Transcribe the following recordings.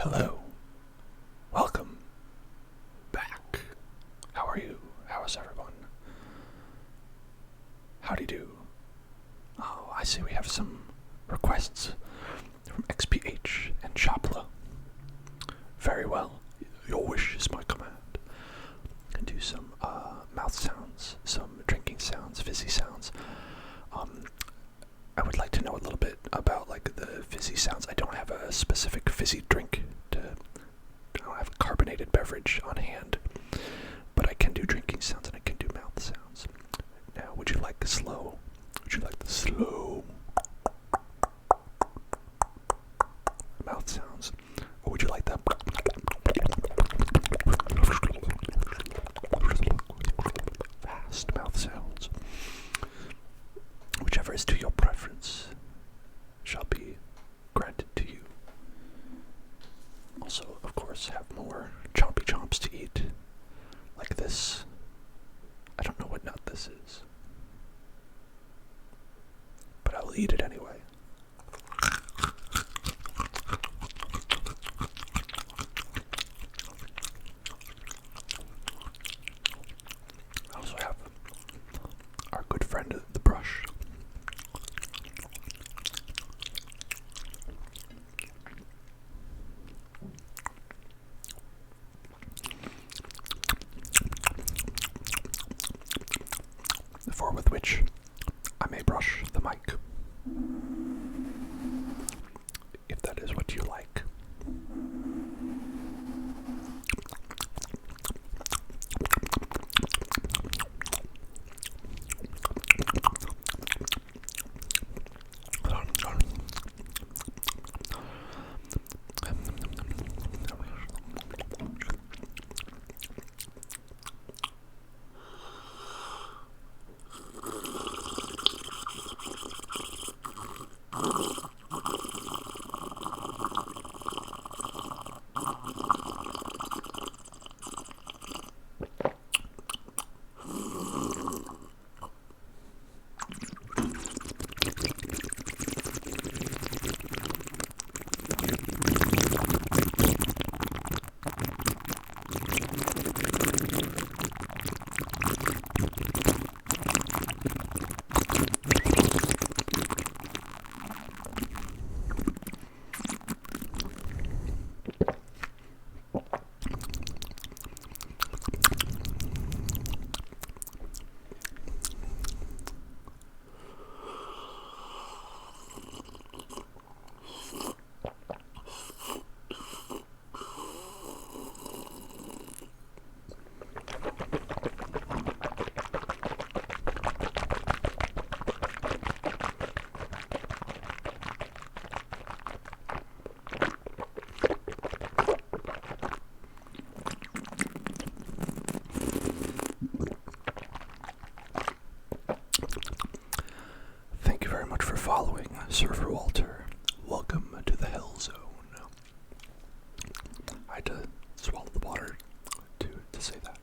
Hello. Welcome back. How are you? How is everyone? Howdy do. Oh, I see we have some requests from XPH and Chopla. Very well. Your wish is my command. I can do some mouth sounds, some drinking sounds, fizzy sounds. I would like to know a little bit about the fizzy sounds. I don't have a specific fizzy drink I don't have a carbonated beverage on hand, but I can do drinking sounds and I can do mouth sounds. Now, would you like the slow? Would you like the slow mouth sounds, or would you like the fast mouth sounds? Whichever is to your preference shall be granted to you. Also, of course, have more chompy chomps to eat, like this. I don't know what nut this is, but I will eat it anyway. I also have our good friend, the brush. For with which I may brush the mic, if that is what you like. Thank you very much for following, Surfer Walter. Welcome to the Hell Zone. I had to swallow the water to say that.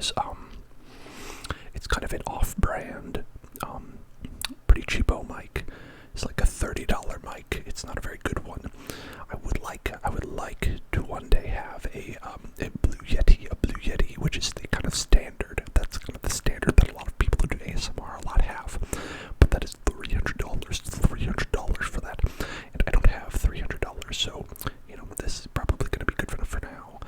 is, it's kind of an off-brand, pretty cheapo mic. It's like a $30 mic. It's not a very good one. I would like to one day have a Blue Yeti, which is the kind of standard. That's kind of the standard that a lot of people who do ASMR a lot have. But that is $300. $300 for that, and I don't have $300. So this is probably going to be good for now.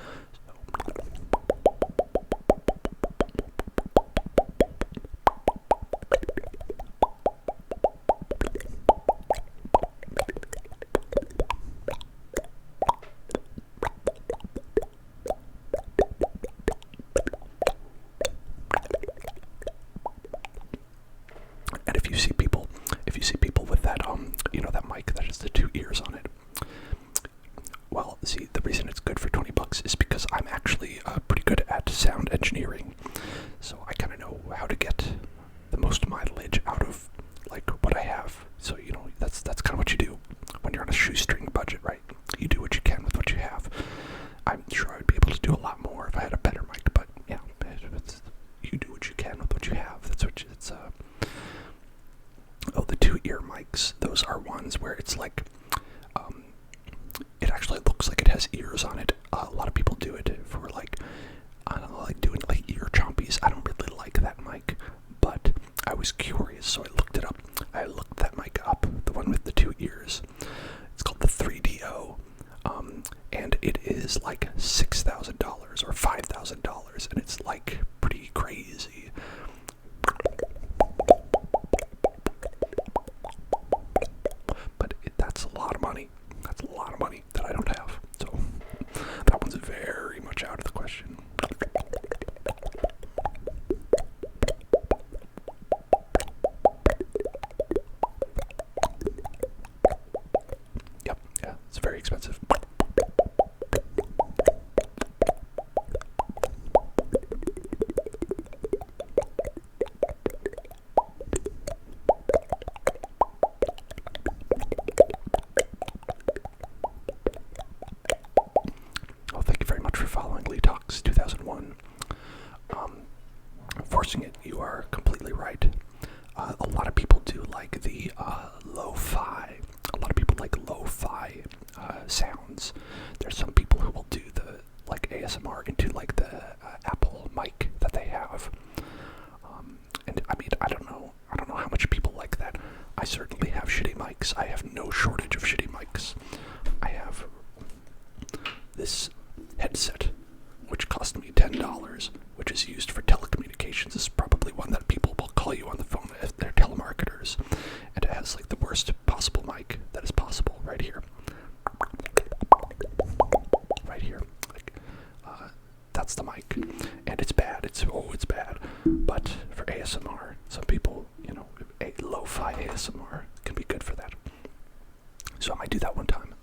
And if you see people with that that mic that has the two ears on it, well, see, the reason it's good for $20 is because I'm actually pretty good at sound engineering, so I kind of know how to get the most mileage out of like what I have. So that's kind of what you do when you're on a shoestring budget, right? You do what you can with what you have. I'm sure I would be able to do a lot more if I had a better mic, but yeah, you do what you can with what you have. That's what it's. Oh, the two ear mics. Those are ones where it's like, it actually looks like it has ears on it. A lot of people do it for like, I don't know, like doing like ear chompies. I don't really like that mic, but I was curious, so I looked it up. I looked that mic up, the one with the two ears. It's called the 3DO, and it is like $6,000 or $5,000, and it's like pretty crazy. But that's a lot of money. That's a lot of money that I don't have. So that one's very much out of the question. Yep, yeah, it's very expensive. Oh, thank you very much for following Lee Talks 2001. Forcing it, you are completely right. A lot of people do like the lo-fi. A lot of people like lo-fi sounds. There's some people who will do the like ASMR into like the Apple mic that they have. And I mean, I don't know how much people like that. I certainly have shitty mics. I have no shortage of shitty mics. I have this headset, which cost me $10, which is used for telecommunications. This is probably one that people will call you on the phone if they're telemarketers. And it has like the worst possible mic that is possible right here. Right here. Like, that's the mic. And it's bad. It's bad. But for ASMR, some people, a lo-fi ASMR can be good for that. So I might do that one time.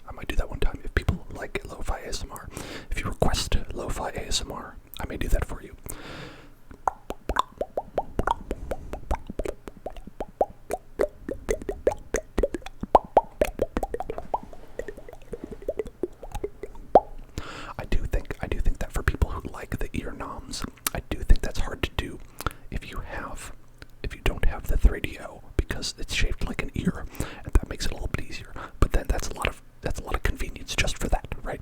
If people like lo-fi ASMR. If you request lo-fi ASMR, I may do that for you. I do think that for people who like the ear noms, I do think that's hard to do if you don't have the 3DO, because it's shaped like an ear, and that makes it a little bit easier. But then that's a lot of convenience just for that, right?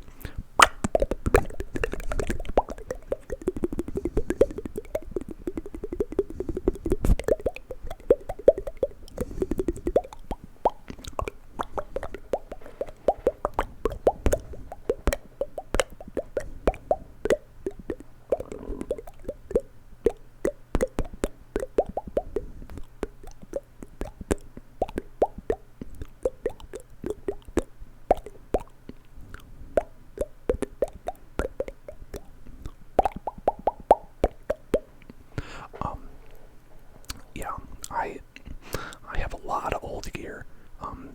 I have a lot of old gear.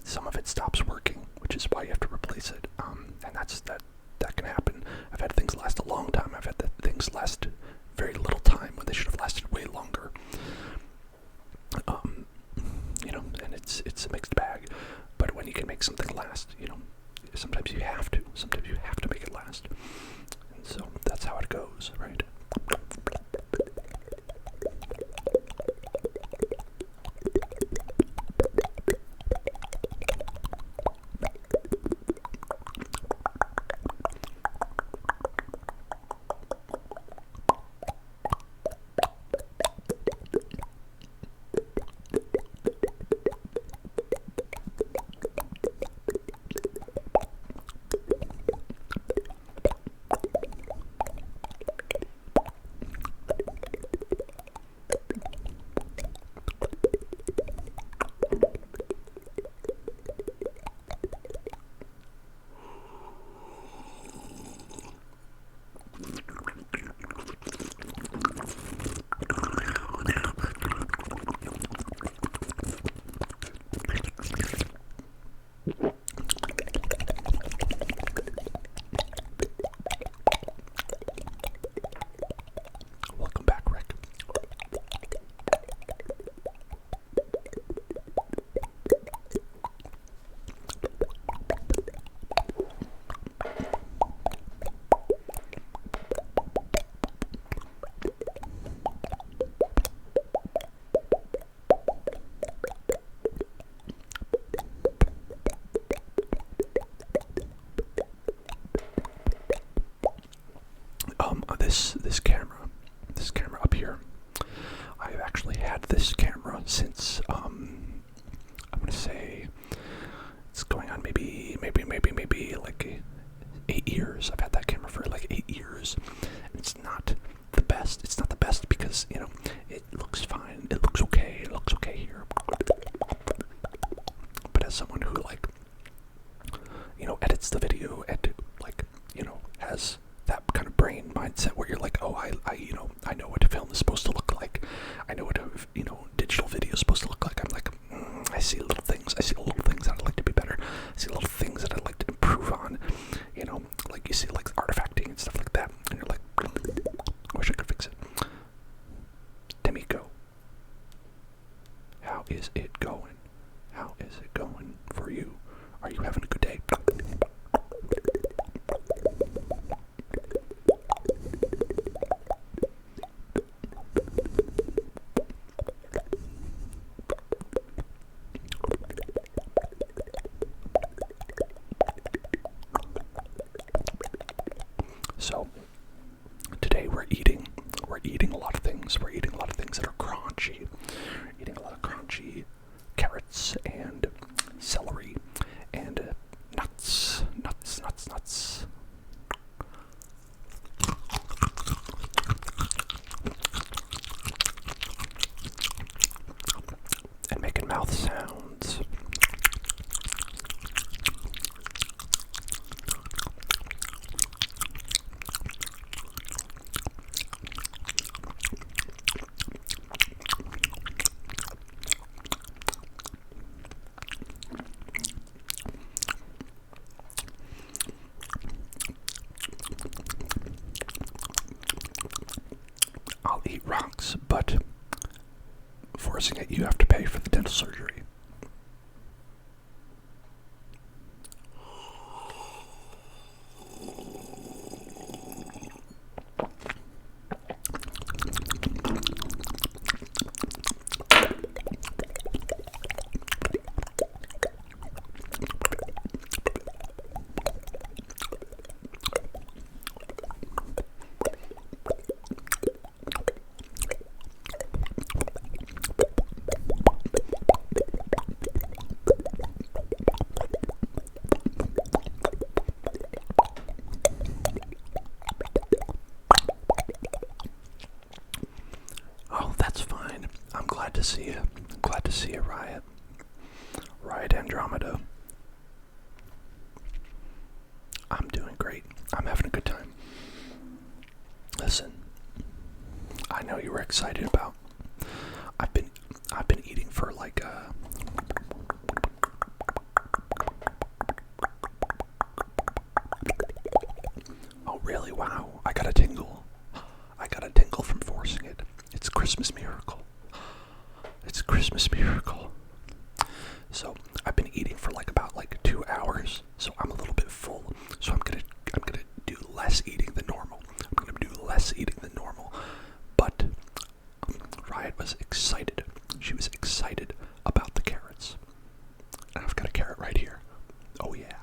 Some of it stops working, which is why you have to replace it. And that can happen. I've had things last a long time. I've had things last very little time when they should have lasted way longer. And it's a mixed bag. But when you can make something last, sometimes you have to. Sometimes you have to make it last. And so that's how it goes, right? this camera up here. I've actually had this camera since I'm gonna say it's going on maybe like 8 years. I've had that camera for like 8 years. It's not the best. It's not the best because, you know, it looks fine. It looks okay. It looks okay here. But as someone who, like, you know, edits the video and, like, you know, has that kind of brain mindset where you're like, oh, I you know, I know what a film is supposed to look like. I know what a, you know, digital video is supposed to look like. I'm like, I see little things. I see little things that I'd like to be better. I see little things that I'd like to improve on. You know, like you see like artifacting and stuff like that, and you're like, I wish I could fix it. Demiko, how is it going? How is it going for you? Are you having a good day? So today we're eating a lot of things. We're eating a lot of things that are crunchy. Eating a lot of crunchy carrots and celery and nuts. And making mouth sounds. I'll eat rocks, but forcing it, you have to pay for the dental surgery. Oh, that's fine. I'm glad to see you. I'm glad to see you, Riot. Riot Andromeda. I'm doing great. I'm having a good time. Listen, I know you were excited about. I've been eating for like Oh really? Wow. I got a tingle. I got a tingle from forcing it. It's a Christmas miracle. It's a Christmas miracle. So I've been eating for like about 2 hours. So I'm a little bit full. So I'm gonna do less eating than normal. But Riot was excited. She was excited about the carrots. And I've got a carrot right here. Oh yeah.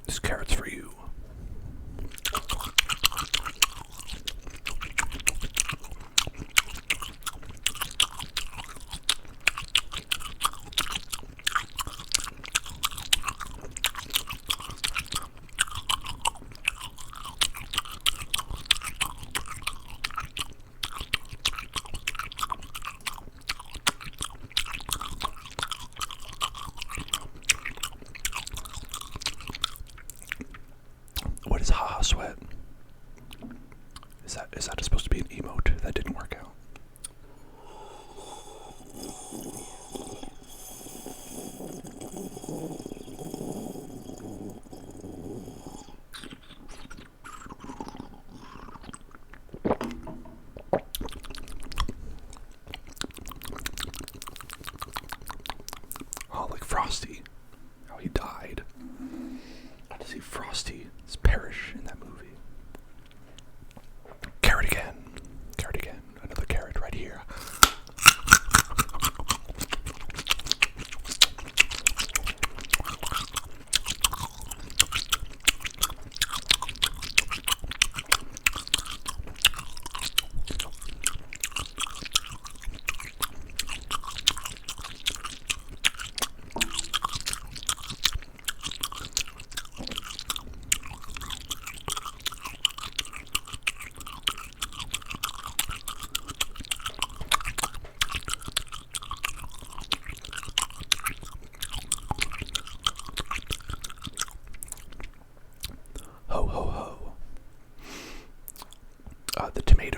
This carrot's for you.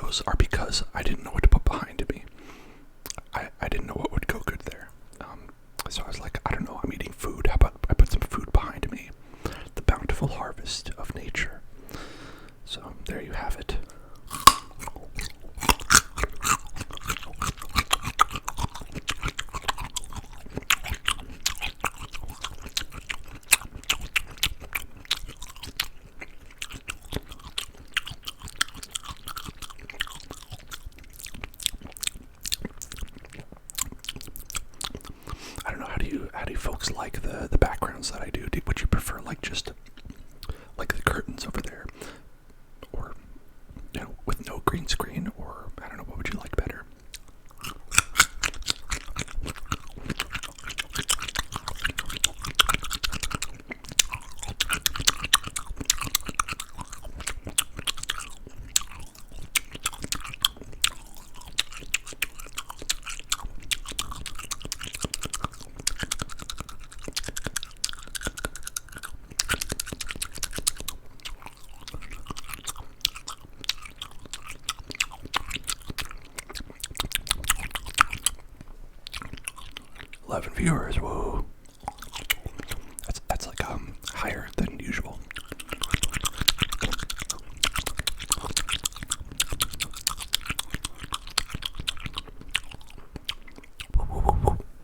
those are because I didn't know what to put behind me. I didn't know what would go good there. So I was like, I don't know, I'm eating food. How about I put some food behind me? The bountiful harvest of nature. So there you have it. I don't know, how do you folks like the backgrounds that I do? Would you prefer like just like the curtains over there, or with no green screen, or I don't know, what would you like better? 11 viewers, whoa. That's like higher than usual.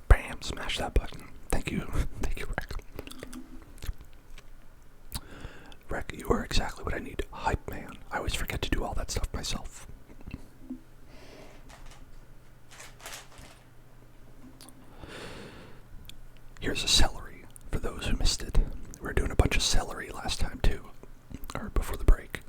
Bam, smash that button. Thank you, Rec. Rec, you are exactly what I need. Hype man. I always forget to do all that stuff myself. Here's a celery, for those who missed it. We were doing a bunch of celery last time too, or before the break.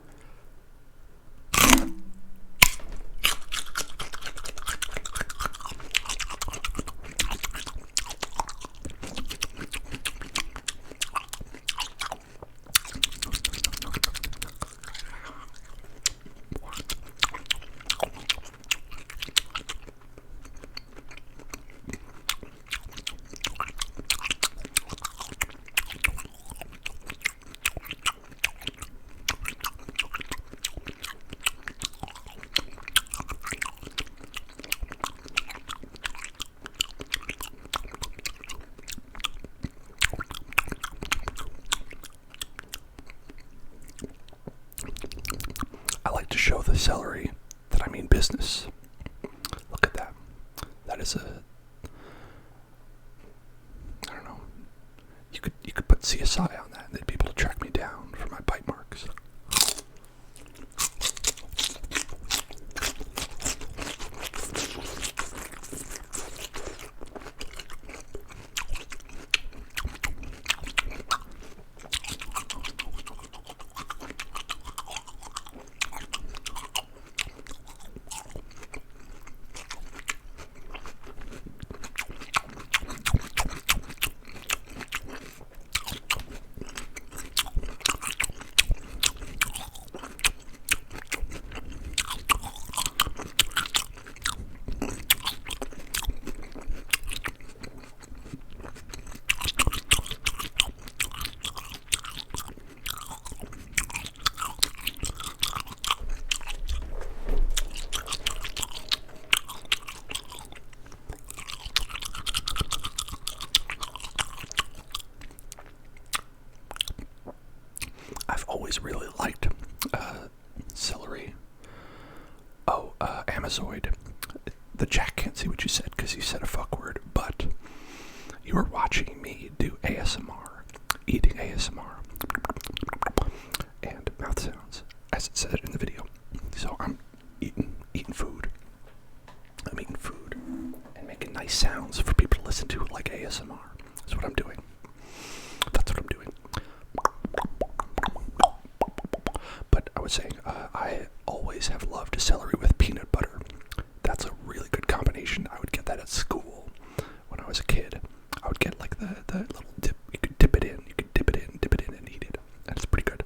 I like to show the celery that I mean business. Look at that. That is I don't know. You could put CSI on that and they'd be able to track me down for my bite marks. I've always really liked celery. Oh, Amazoid. The Jack can't see what you said because you said a fuck word, but you are watching me do ASMR, eating ASMR, and mouth sounds, as it said in the video. So I'm eating food. I'm eating food and making nice sounds for people to listen to, like ASMR. That's what I'm doing. That's what I'm doing. But I was saying, I always have loved celery with peanut butter. That's a really good combination. I would get that at school when I was a kid. I would get like the little dip. You could dip it in. You could dip it in, and eat it. And it's pretty good.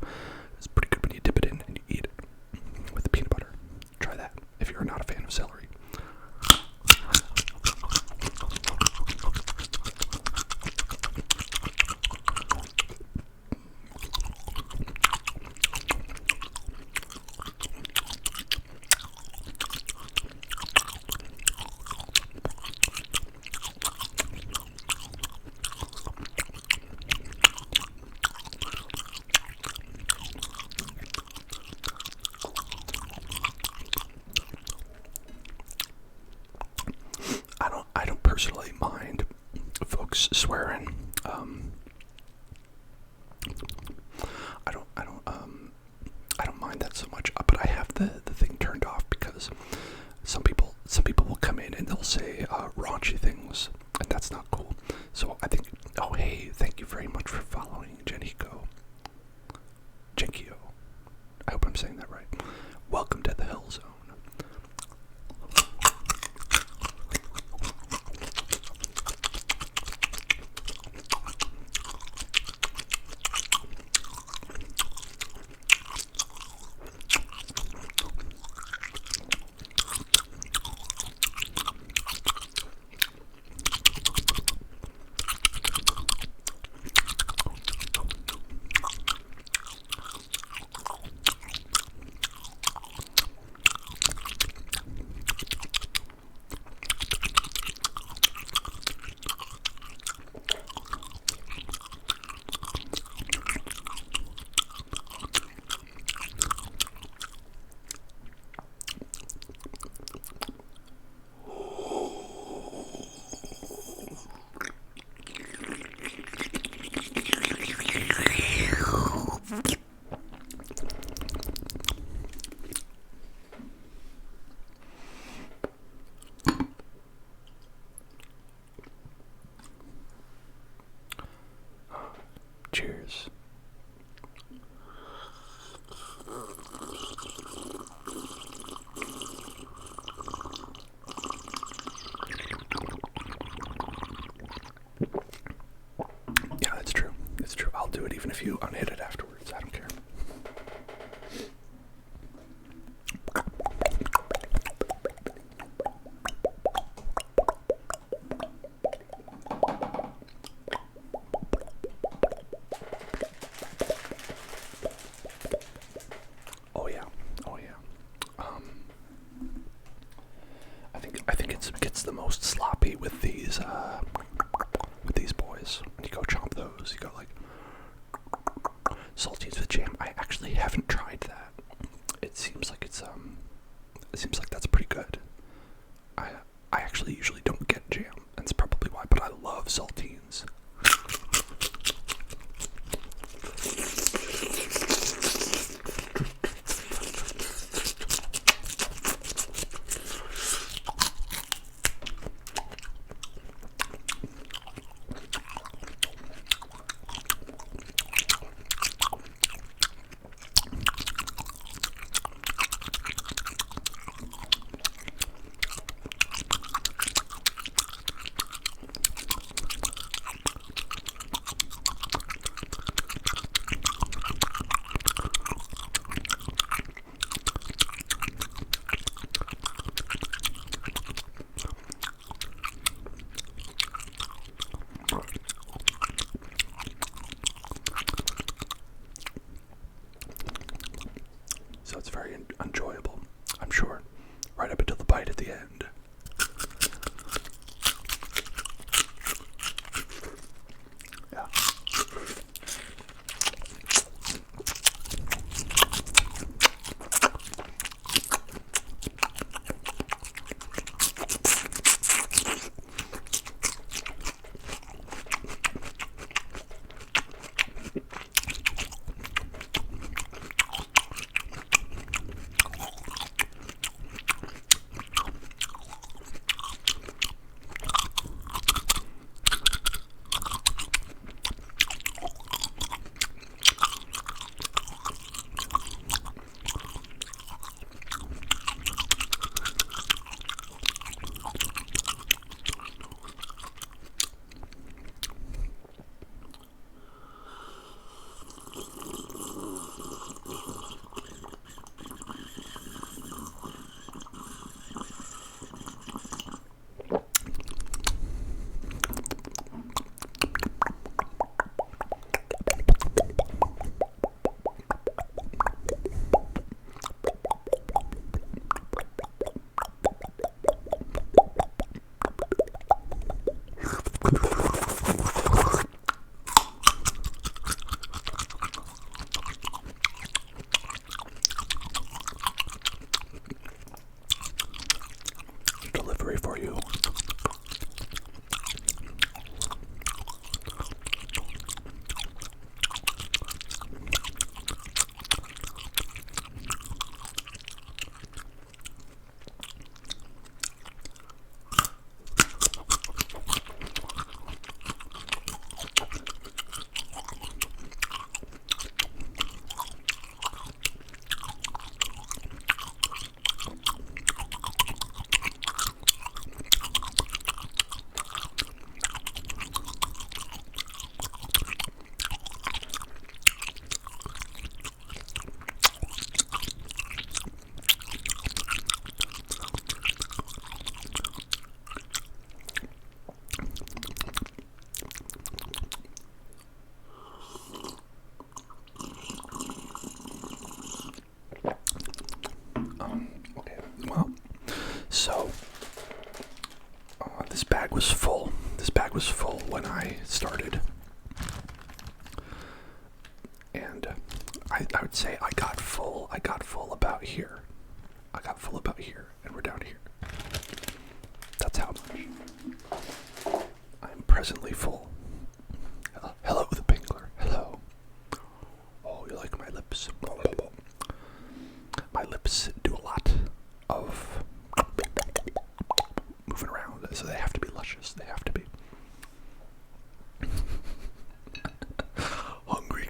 It's pretty good when you dip it in and you eat it with the peanut butter. Try that if you're not a fan of celery. boys. Yeah, that's true. It's true. I'll do it even if you unhit it afterwards. I don't care. Oh yeah. Oh yeah. I think it gets the most sloppy with these boys. When you go chomp those, you go like saltines with jam. I actually haven't tried that. It seems like that's pretty good. I actually usually don't get jam, and that's probably why, but I love saltines. So it's very enjoyable, I'm sure, right up until the bite at the end. Yeah. Delivery for you. So, this bag was full. This bag was full when I started. And I would say I got full about here. I got full about here, and we're down here. That's how much. I'm presently full. Hello, the Pingler. Hello. Oh, you like my lips? My lips do a lot of moving around, so they have to be luscious. They have to be. Hungry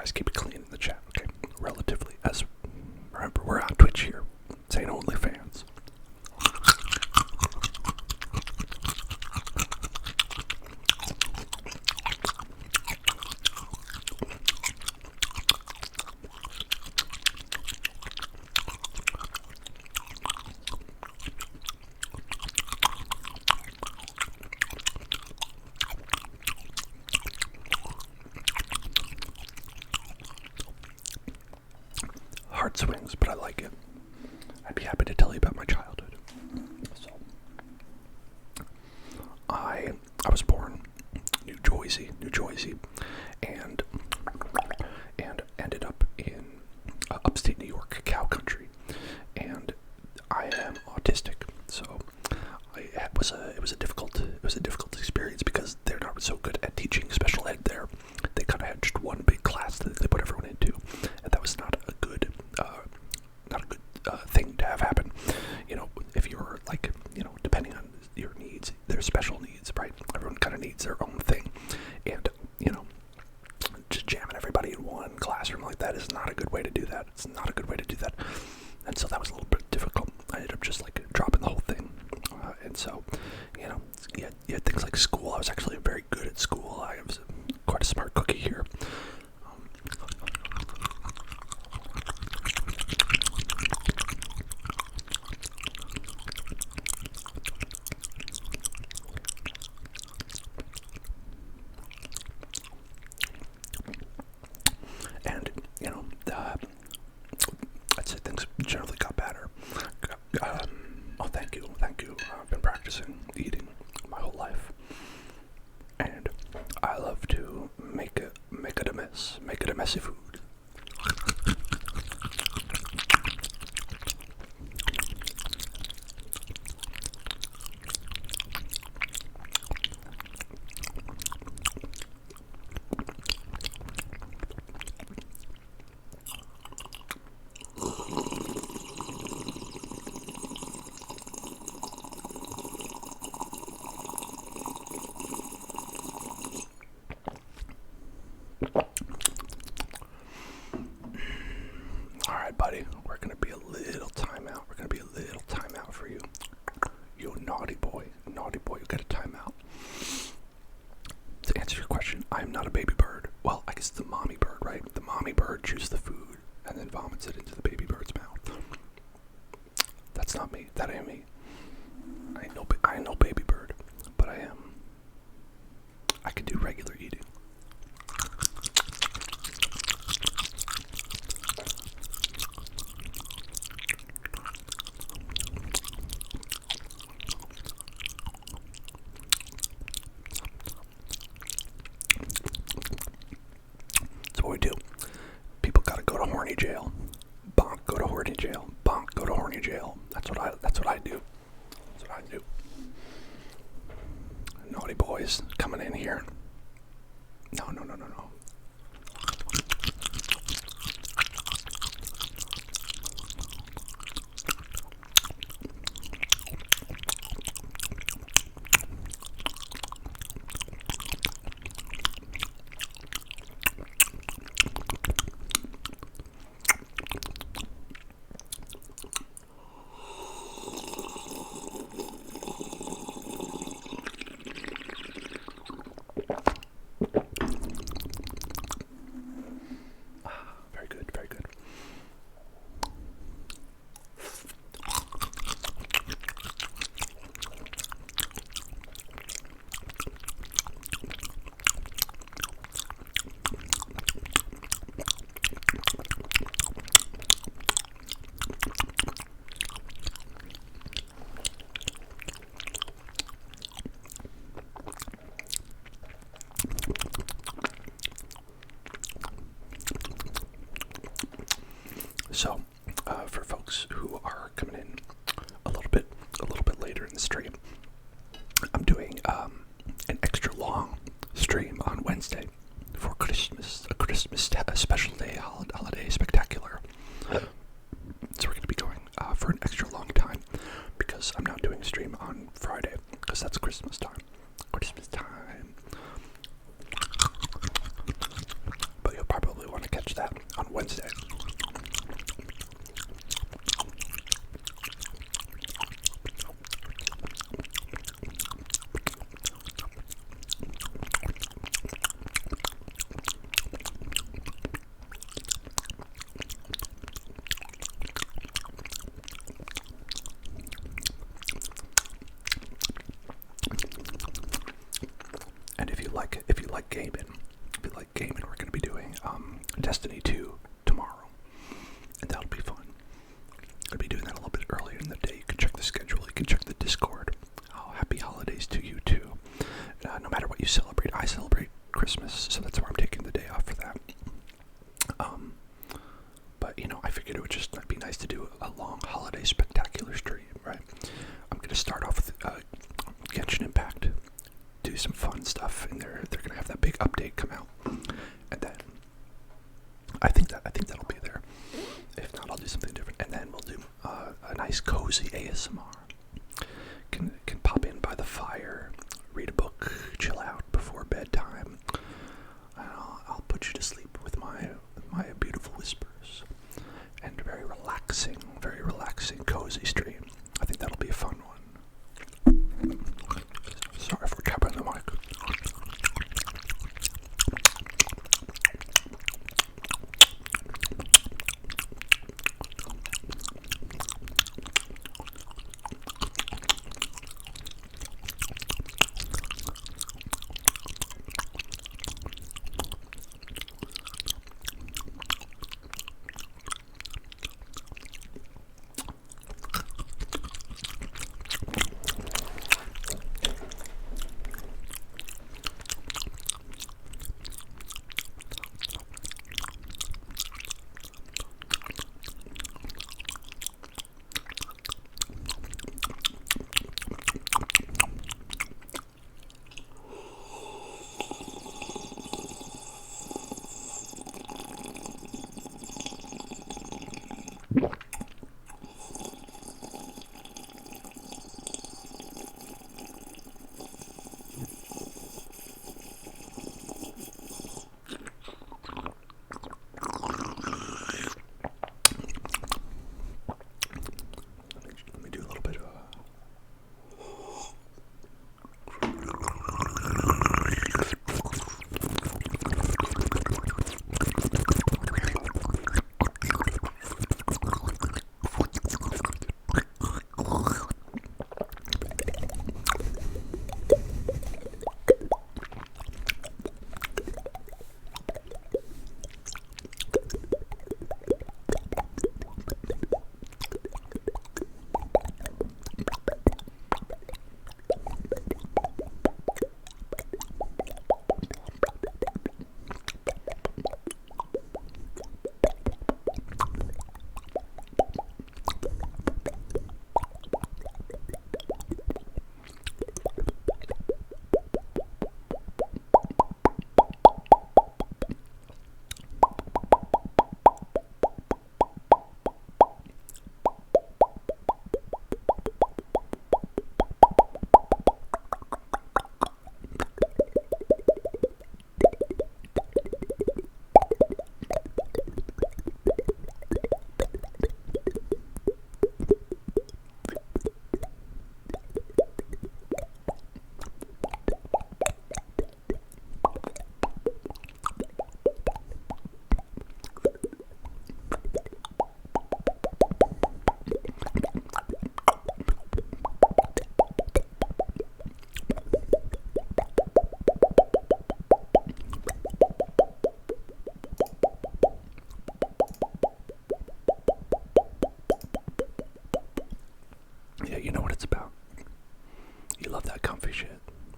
guys keep it clean in the chat, okay? Relatively, as remember, we're on Twitch here. This ain't OnlyFans. Hard swings, but I like it. I'd be happy to tell you about my childhood. So, I was born New Jersey, and ended up in upstate New York, cow country, and I am autistic. So it was a difficult experience because they're not so good at teaching special ed there. They kind of had just one big class that they put everyone into, and that was not a good thing to have happen. You know, if you're like, you know, depending on your needs, there's special needs, right? Everyone kind of needs their own thing, and you know, just jamming everybody in one classroom like that is not a good way to do that. It's not a good way to do that, and so that was a little bit difficult. I ended up just like dropping the whole thing, and so, you know, you had things like school. I was actually very good at school. I was quite a smart cookie here. And, you know, I'd say things generally got better. Oh, thank you. I've been practicing eating my whole life, and I love to make it a messy food. Alright, buddy, we're gonna be a little timeout. For you. You naughty boy, you get a timeout. To answer your question, I'm not a baby bird. Well, I guess the mommy bird, right? The mommy bird chews the food and then vomits it into the baby bird's mouth. That's not me. That ain't me. I ain't no baby bird, but I am. I can do regular eating. That's what we do. People gotta go to horny jail. Bonk, go to horny jail. Bonk, go to horny jail. That's what I do. That's what I do. Naughty boys coming in here. No. Very good. So, for folks who are coming in a little bit later in the stream, I'm doing an extra long stream on Wednesday for Christmas, a special day, holiday spectacular. So we're going to be going for an extra long time because I'm not doing a stream on Friday because that's Christmas time. But you'll probably want to Wednesday. And if you like gaming, we're going to be doing Destiny 2 tomorrow, and that'll be fun. I'll be doing that a little bit earlier in the day. You can check the schedule. You can check the Discord. Oh, happy holidays to you too. No matter what you celebrate, I celebrate Christmas, so that's where I'm taking the day off for that. But I figured it would just be nice to do a long holiday spectacular stream, right? I'm going to start off with Genshin Impact. Do some fun stuff, and they're gonna have that big update come out, and then I think that'll be there. If not, I'll do something different, and then we'll do a nice cozy ASMR. Can pop in by the fire, read a book, chill out before bedtime. I'll put you to sleep with my beautiful whispers, and very relaxing, cozy stream. I think that'll be a fun one. Sorry for tapping the mic.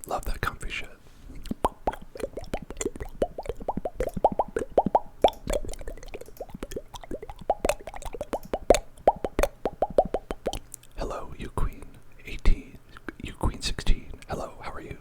Love that comfy shit. Hello, you queen 18, you queen 16. Hello, how are you?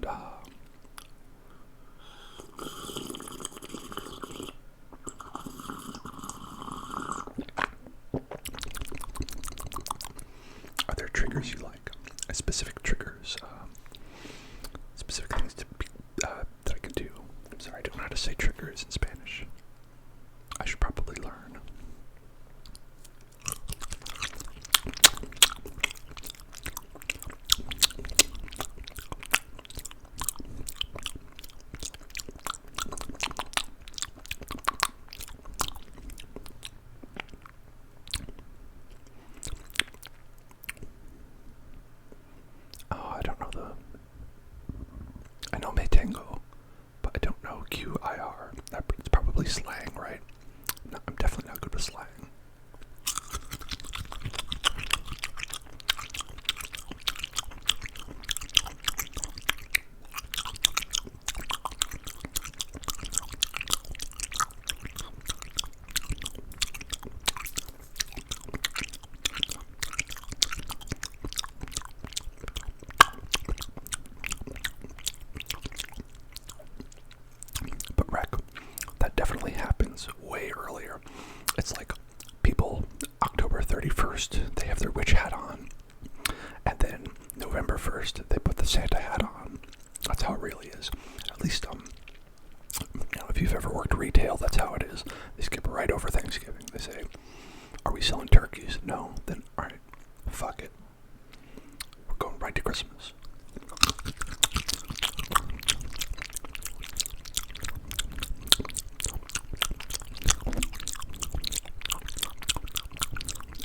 Are there triggers you like? Specific triggers, specific things that I can do. I'm sorry, I don't know how to say triggers in Spanish. I should probably learn. I know me tengo, but I don't know QIR. It's probably slang, right? No, I'm definitely not good with slang. But that definitely happens way earlier. It's like people, October 31st, they have their witch hat on. And then November 1st, they put the Santa hat on. That's how it really is. At least, if you've ever worked retail, that's how it is. They skip right over Thanksgiving. They say, are we selling turkeys? No. Then, alright, fuck it. We're going right to Christmas.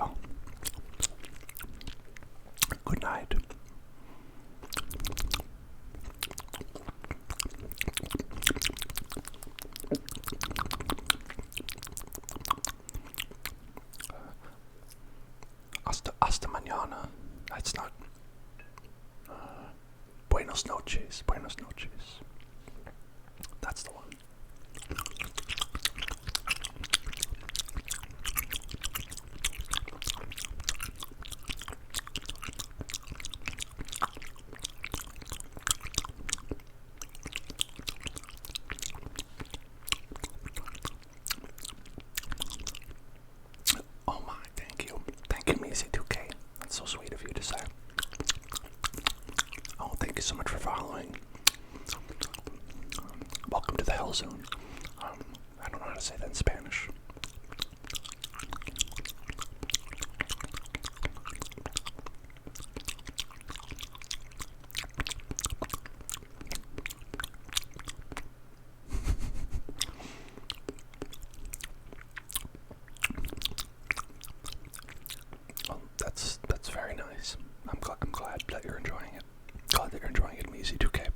Oh. Good night. Hasta mañana. That's not. Buenos noches. Buenos noches. That's the one. Oh my, thank you. Thank you, Measy2K. That's so sweet of you to say. Oh, thank you so much for following. Welcome to the Hell Zone. I don't know how to say that in Spanish. Well, that's very nice. I'm glad that you're enjoying it. Glad that you're enjoying it, Measy2K.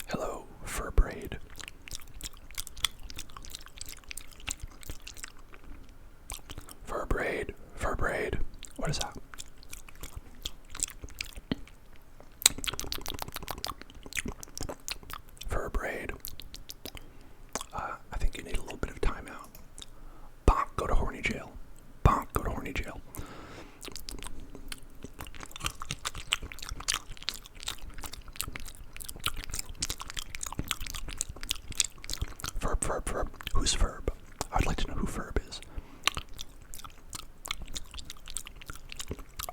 Hello, Fur Braid. Fur Braid. Fur Braid. What is that? Fur Braid. I think you need a little bit of time out. Bonk, go to horny jail. Bonk, go to horny jail. Verb. Who's Verb? I'd like to know who Verb is.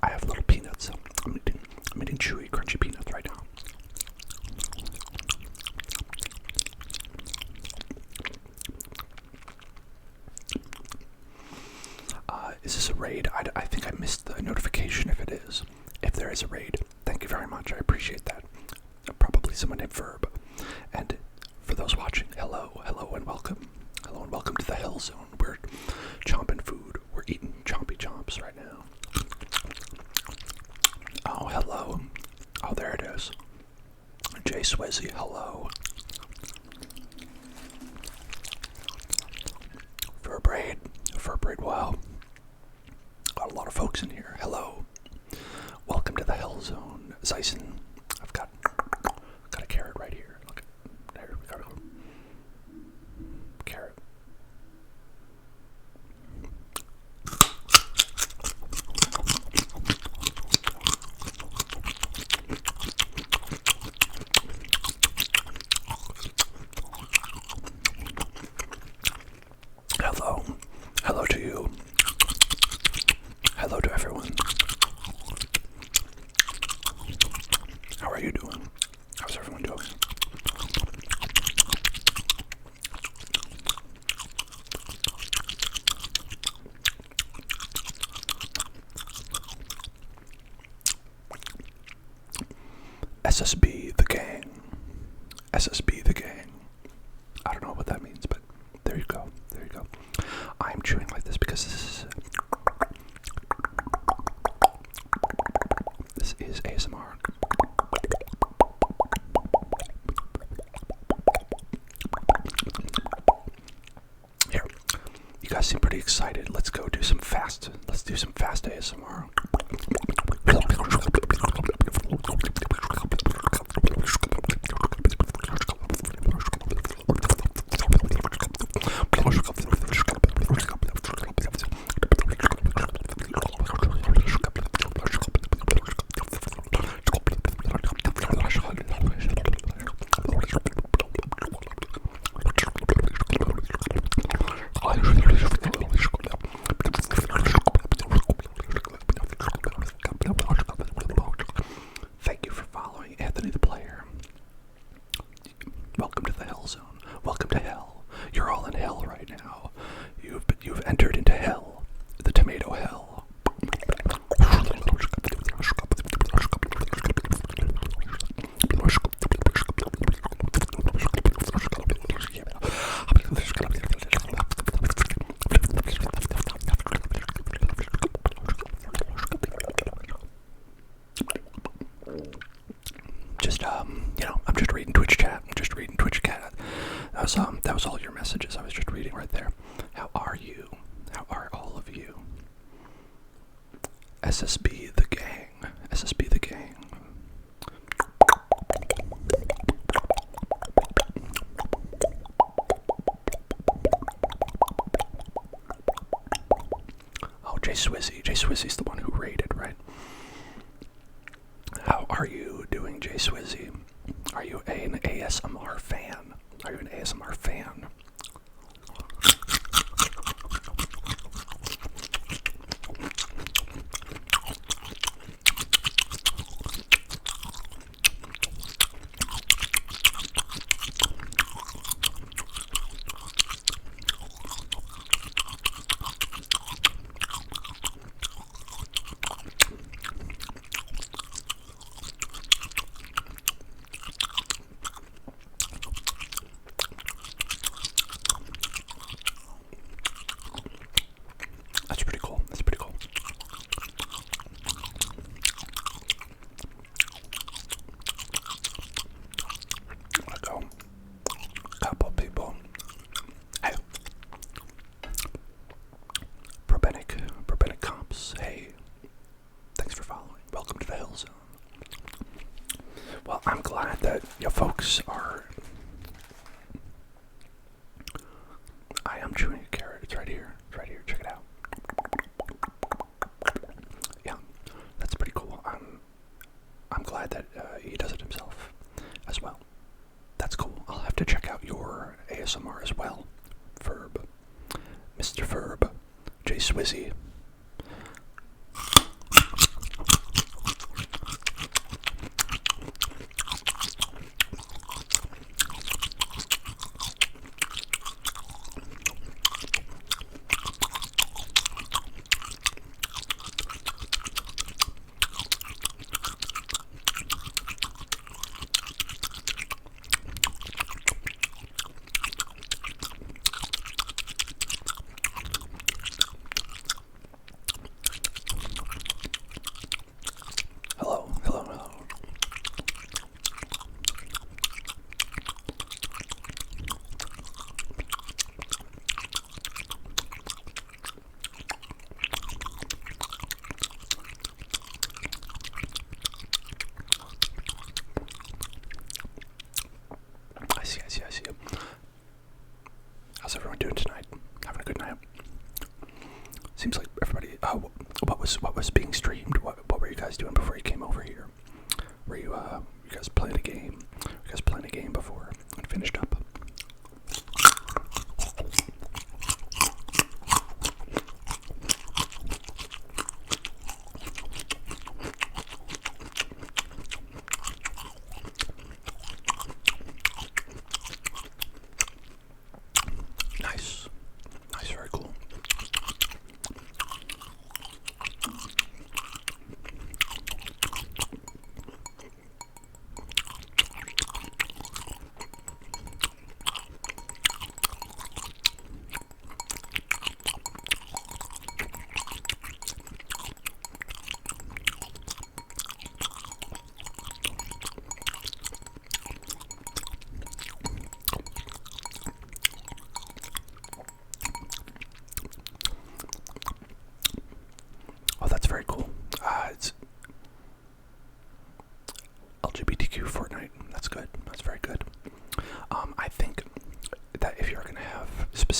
I have little peanuts. I'm eating chewy, crunchy peanuts right now. Is this a raid? I think I missed the notification if it is. If there is a raid, thank you very much. I appreciate that. Probably someone named Verb. And for those watching, hello and welcome. Hello and welcome to the Hell Zone. We're chomping food. We're eating chompy chomps right now. Oh, hello. Oh, there it is. Jay Swezzy, hello. Fur braid, wow. Got a lot of folks in here. Hello. Welcome to the Hell Zone. Zyson, I've got a carrot right here. Look, there we go. Carrot. SSB the gang. SSB the gang. I don't know what that means, but there you go. There you go. I'm chewing like this because this is ASMR. Here, you guys seem pretty excited. Let's go do some fast. Let's do some fast ASMR. Thank you for following Anthony the Player. Welcome to the Hell Zone. Welcome to hell. You're all in hell right now. You've entered into hell. The tomato hell. Just I'm just reading Twitch chat. I'm just reading Twitch chat. That was all your messages. I was just reading right there. How are you? How are all of you? SSB the gang. SSB the gang. Oh, Jay Swizzy. Jay Swizzy's the one who raided, right? How are you doing, Jay Swizzy? Are you an ASMR fan? Are you an ASMR fan? That's pretty cool. That's pretty cool. Let's go. Couple people. Hey. Probenic comps. Hey. Thanks for following. Welcome to the Hell Zone. Well, I'm glad that you folks are. I am chewing a carrot. It's right here. It's right here. Check it out. Yeah, that's pretty cool. I'm glad that he does it himself as well. That's cool. I'll have to check out your ASMR as well. Ferb. Mr. Ferb. Jay Swizzy. Hello. I see. How's everyone doing tonight? Having a good night? Seems like everybody. What was being streamed? What were you guys doing before you came over here? Were you guys playing a game? You guys playing a game before and finished up? Nice, very cool.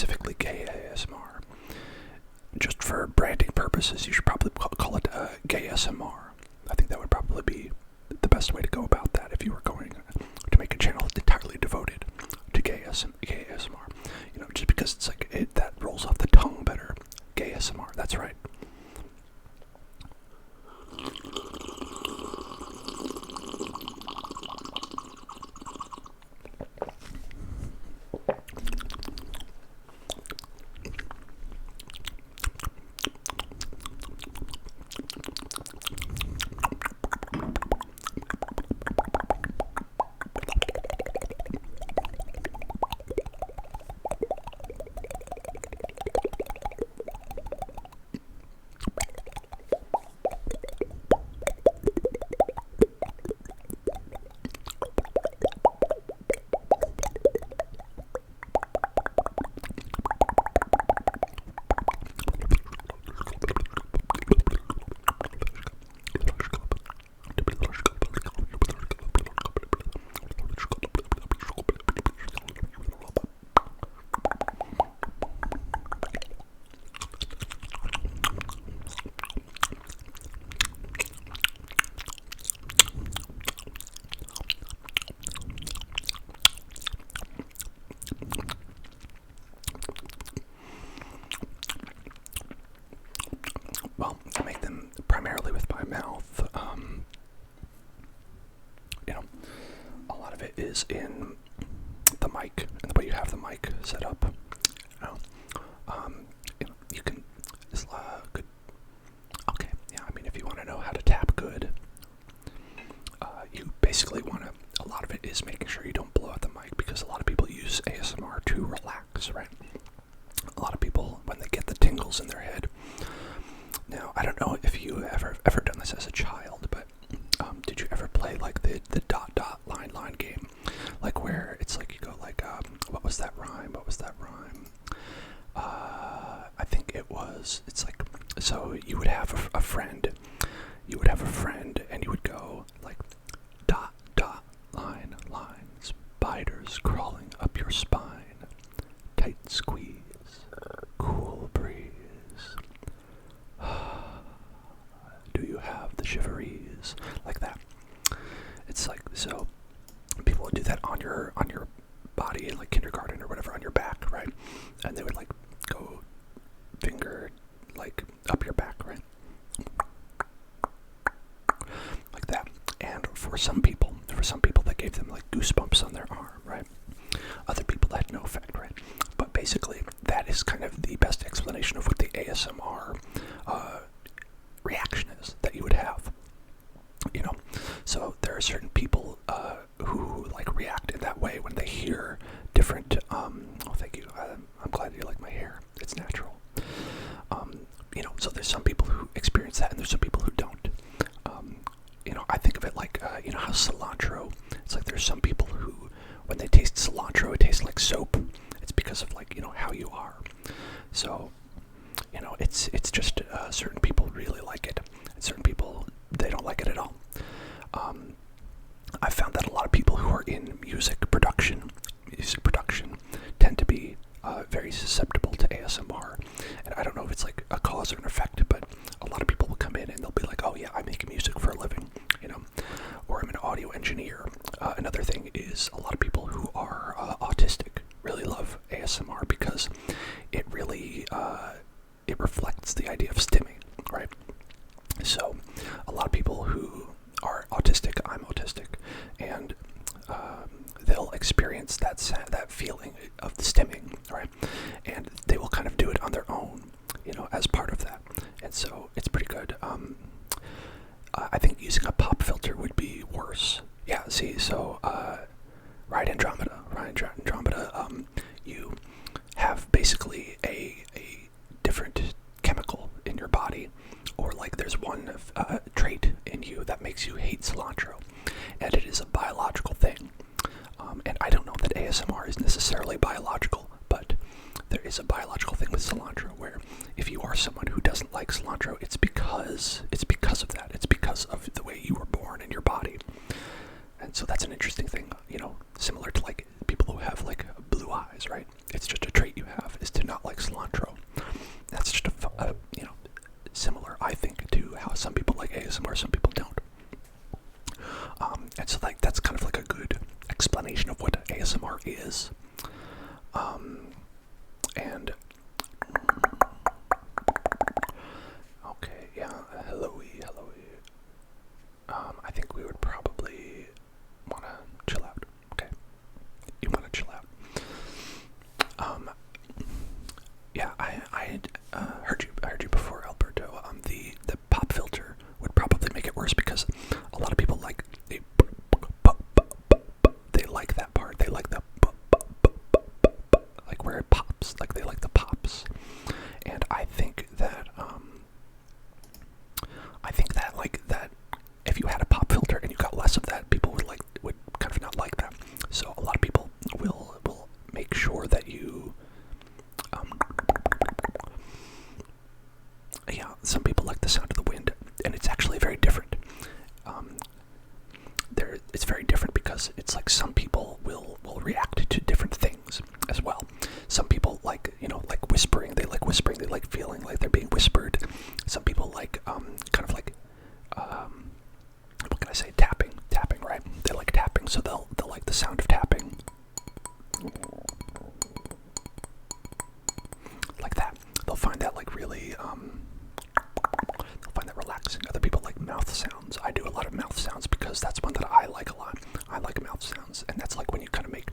specifically gay ASMR. Just for branding purposes, you should probably call it gay SMR. I think that would probably be the best way to go about that if you were going to make a channel entirely devoted to gay ASMR. You know, just because it's like that rolls off the tongue better. Gay ASMR, that's right. Well, I make them primarily with my mouth. You know, a lot of it is in the mic and the way you have the mic set up. You can. It's good. Okay, yeah. I mean, if you want to know how to tap good, you basically want to. A lot of it is making sure you don't blow out the mic, because a lot of people use ASMR to relax, right? A lot of people, when they get the tingles in their head. Now, I don't know if you ever done this as a child, but did you ever play like the dot dot line game, like where it's like you go like what was that rhyme? I think it's like, so you would have a friend, and you would go like dot dot line, spiders crawling up your spine, tight squeeze, cool breeze. Do you have the shiveries? Like that. It's like, so people would do that on your body in like kindergarten or whatever, on your back, right? And they would like go finger like up your back, right? Like that. And for some people that gave them like goosebumps on their arm, right? Other people that had no effect, right? But basically that is kind of the best explanation of what the ASMR reaction is that you would have, you know. So there are certain people who like react in that way when they hear different oh, thank you, I'm glad you like my hair, it's natural. You know, so there's some people who experience that and there's some people who don't. You know, I think of it like you know how cilantro, it's like there's some people who, when they taste cilantro, it tastes like soap. It's because of like, you know, how you are. So, you know, it's just certain people really like it, and certain people, they don't like it at all. I found that a lot of people who are in music production tend to be very susceptible to ASMR, and I don't know if it's like a cause or an effect, but a lot of people will come in and they'll be like, oh yeah, I make music for a living, you know, or I'm an audio engineer. Another thing is a lot of people who are autistic really love ASMR because it really it reflects the idea of stimming, right? So a lot of people who are autistic, I'm autistic, and they'll experience that feeling of the stimming, right? And they will kind of do it on their own, you know, as part of that. And so it's pretty good. I think using a pop filter would be worse. Yeah, see, so Ride Andromeda, you have basically a different chemical in your body, or like there's one trait in you that makes you hate cilantro, and it is a biological thing. And I don't know that ASMR is necessarily biological, but there is a biological thing with cilantro where if you are someone who doesn't like cilantro, it's because of that. It's because of the way you were born in your body. And so that's an interesting thing, you know, similar to like people who have like blue blue eyes, right? It's just a trait you have, is to not like cilantro. That's just similar, I think, to how some people like ASMR, some people don't. And so like that's kind of like a good explanation of what ASMR is. And okay, yeah, hello-y. I think we would probably want to chill out. Okay, you want to chill out. Yeah, I heard you before, Alberto. The pop filter would probably make it worse because a lot of people like they like that part. They like the like where it pops. Like they like the pops. And I think that like that if you had a pop filter and you got less of that, people would kind of not like that. So a lot of people will make sure that you yeah, some people like the sound of the wind, and it's actually very different. It's very different because it's like some people will react to different things as well. Some people like, like whispering. They like whispering. They like feeling like they're being whispered. Some people like kind of like what can I say? Tapping, right? They like tapping, so they'll like the sound of tapping, like that. They'll find that like really they'll find that relaxing. Other people like mouth sounds. I do a lot of mouth sounds because that's one that I like a lot. I like mouth sounds, and that's like when you kind of make.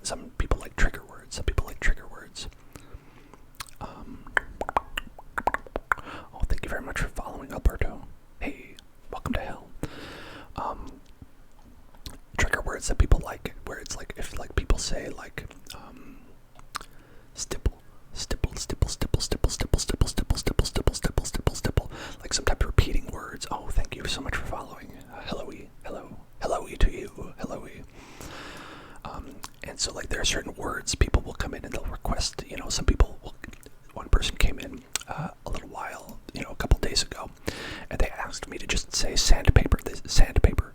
Some people like trigger words. Some people like trigger words. Oh, thank you very much for following, Alberto. Hey, welcome to hell. Trigger words that people like, where it's like if like people say like stipple, like sometimes repeating words. Oh, thank you so much for following. Hello-y to you, hello-y. And so like there are certain words people will come in and they'll request, some people will, one person came in a little while, a couple days ago, and they asked me to just say sandpaper, sandpaper,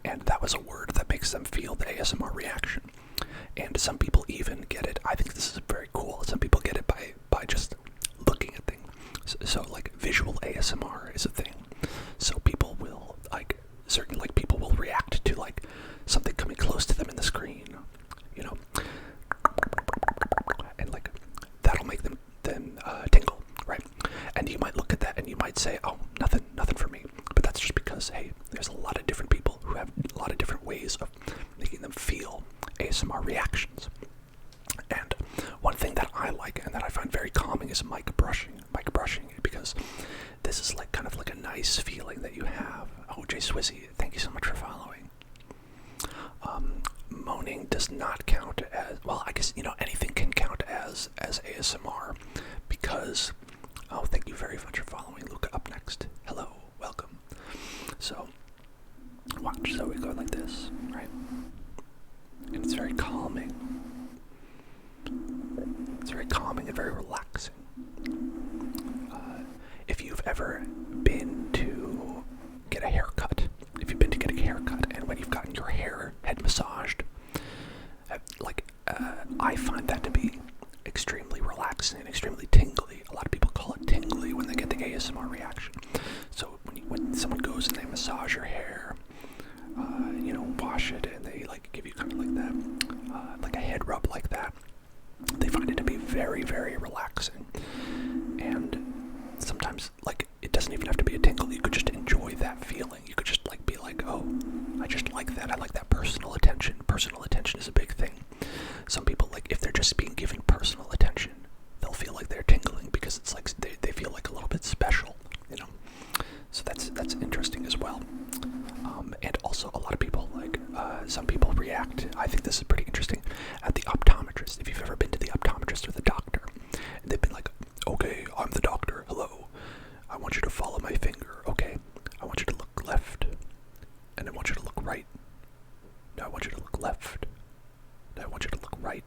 and that was a word that makes them feel the ASMR reaction. And some people even get it. I think this is very cool. Some people get it by just looking at things. So like visual ASMR is a thing. So people will like people will react to like something coming close to them in the screen, and like that'll make them tingle, right? And you might look at that and you might say, oh, nothing for me. But that's just because, hey, there's a lot of different people who have a lot of different ways of making them feel ASMR reactions. And one thing that I like and that I find very calming is mic brushing, because this is like kind of like a nice feeling that you have. Oh, Jay Swizzy, thank you so much for following. Moaning does not count as, well, I guess, anything can count as ASMR because, oh, thank you very much for following. Luca up next. Hello, welcome. So, watch, so we go like this, right? And it's very calming. It's very calming and very relaxing. If you've ever been to get a haircut, and when you've gotten your head massaged, I find that to be extremely relaxing and extremely tingly. A lot of people call it tingly when they get the ASMR reaction. So when someone goes and they massage your hair, wash it, and they like give you kind of like that, like a head rub like that, they find it to be very, very relaxing. And sometimes, like, it doesn't even have to be a tingle. You could just enjoy that feeling. You could just like be like, oh, I just like that. I like that personal attention. Personal attention is a big thing. Some people, like, if they're just being given personal attention, they'll feel like they're tingling because it's like they feel like a little bit special, So that's interesting as well. And also a lot of people, like, some people react, I think this is pretty interesting, at the optometrist. If you've ever been to the optometrist or the doctor, and they've been like, okay, I'm the doctor, hello. I want you to follow my finger, okay? I want you to look left, and I want you to look right. Now I want you to look left. Now I want you to look right.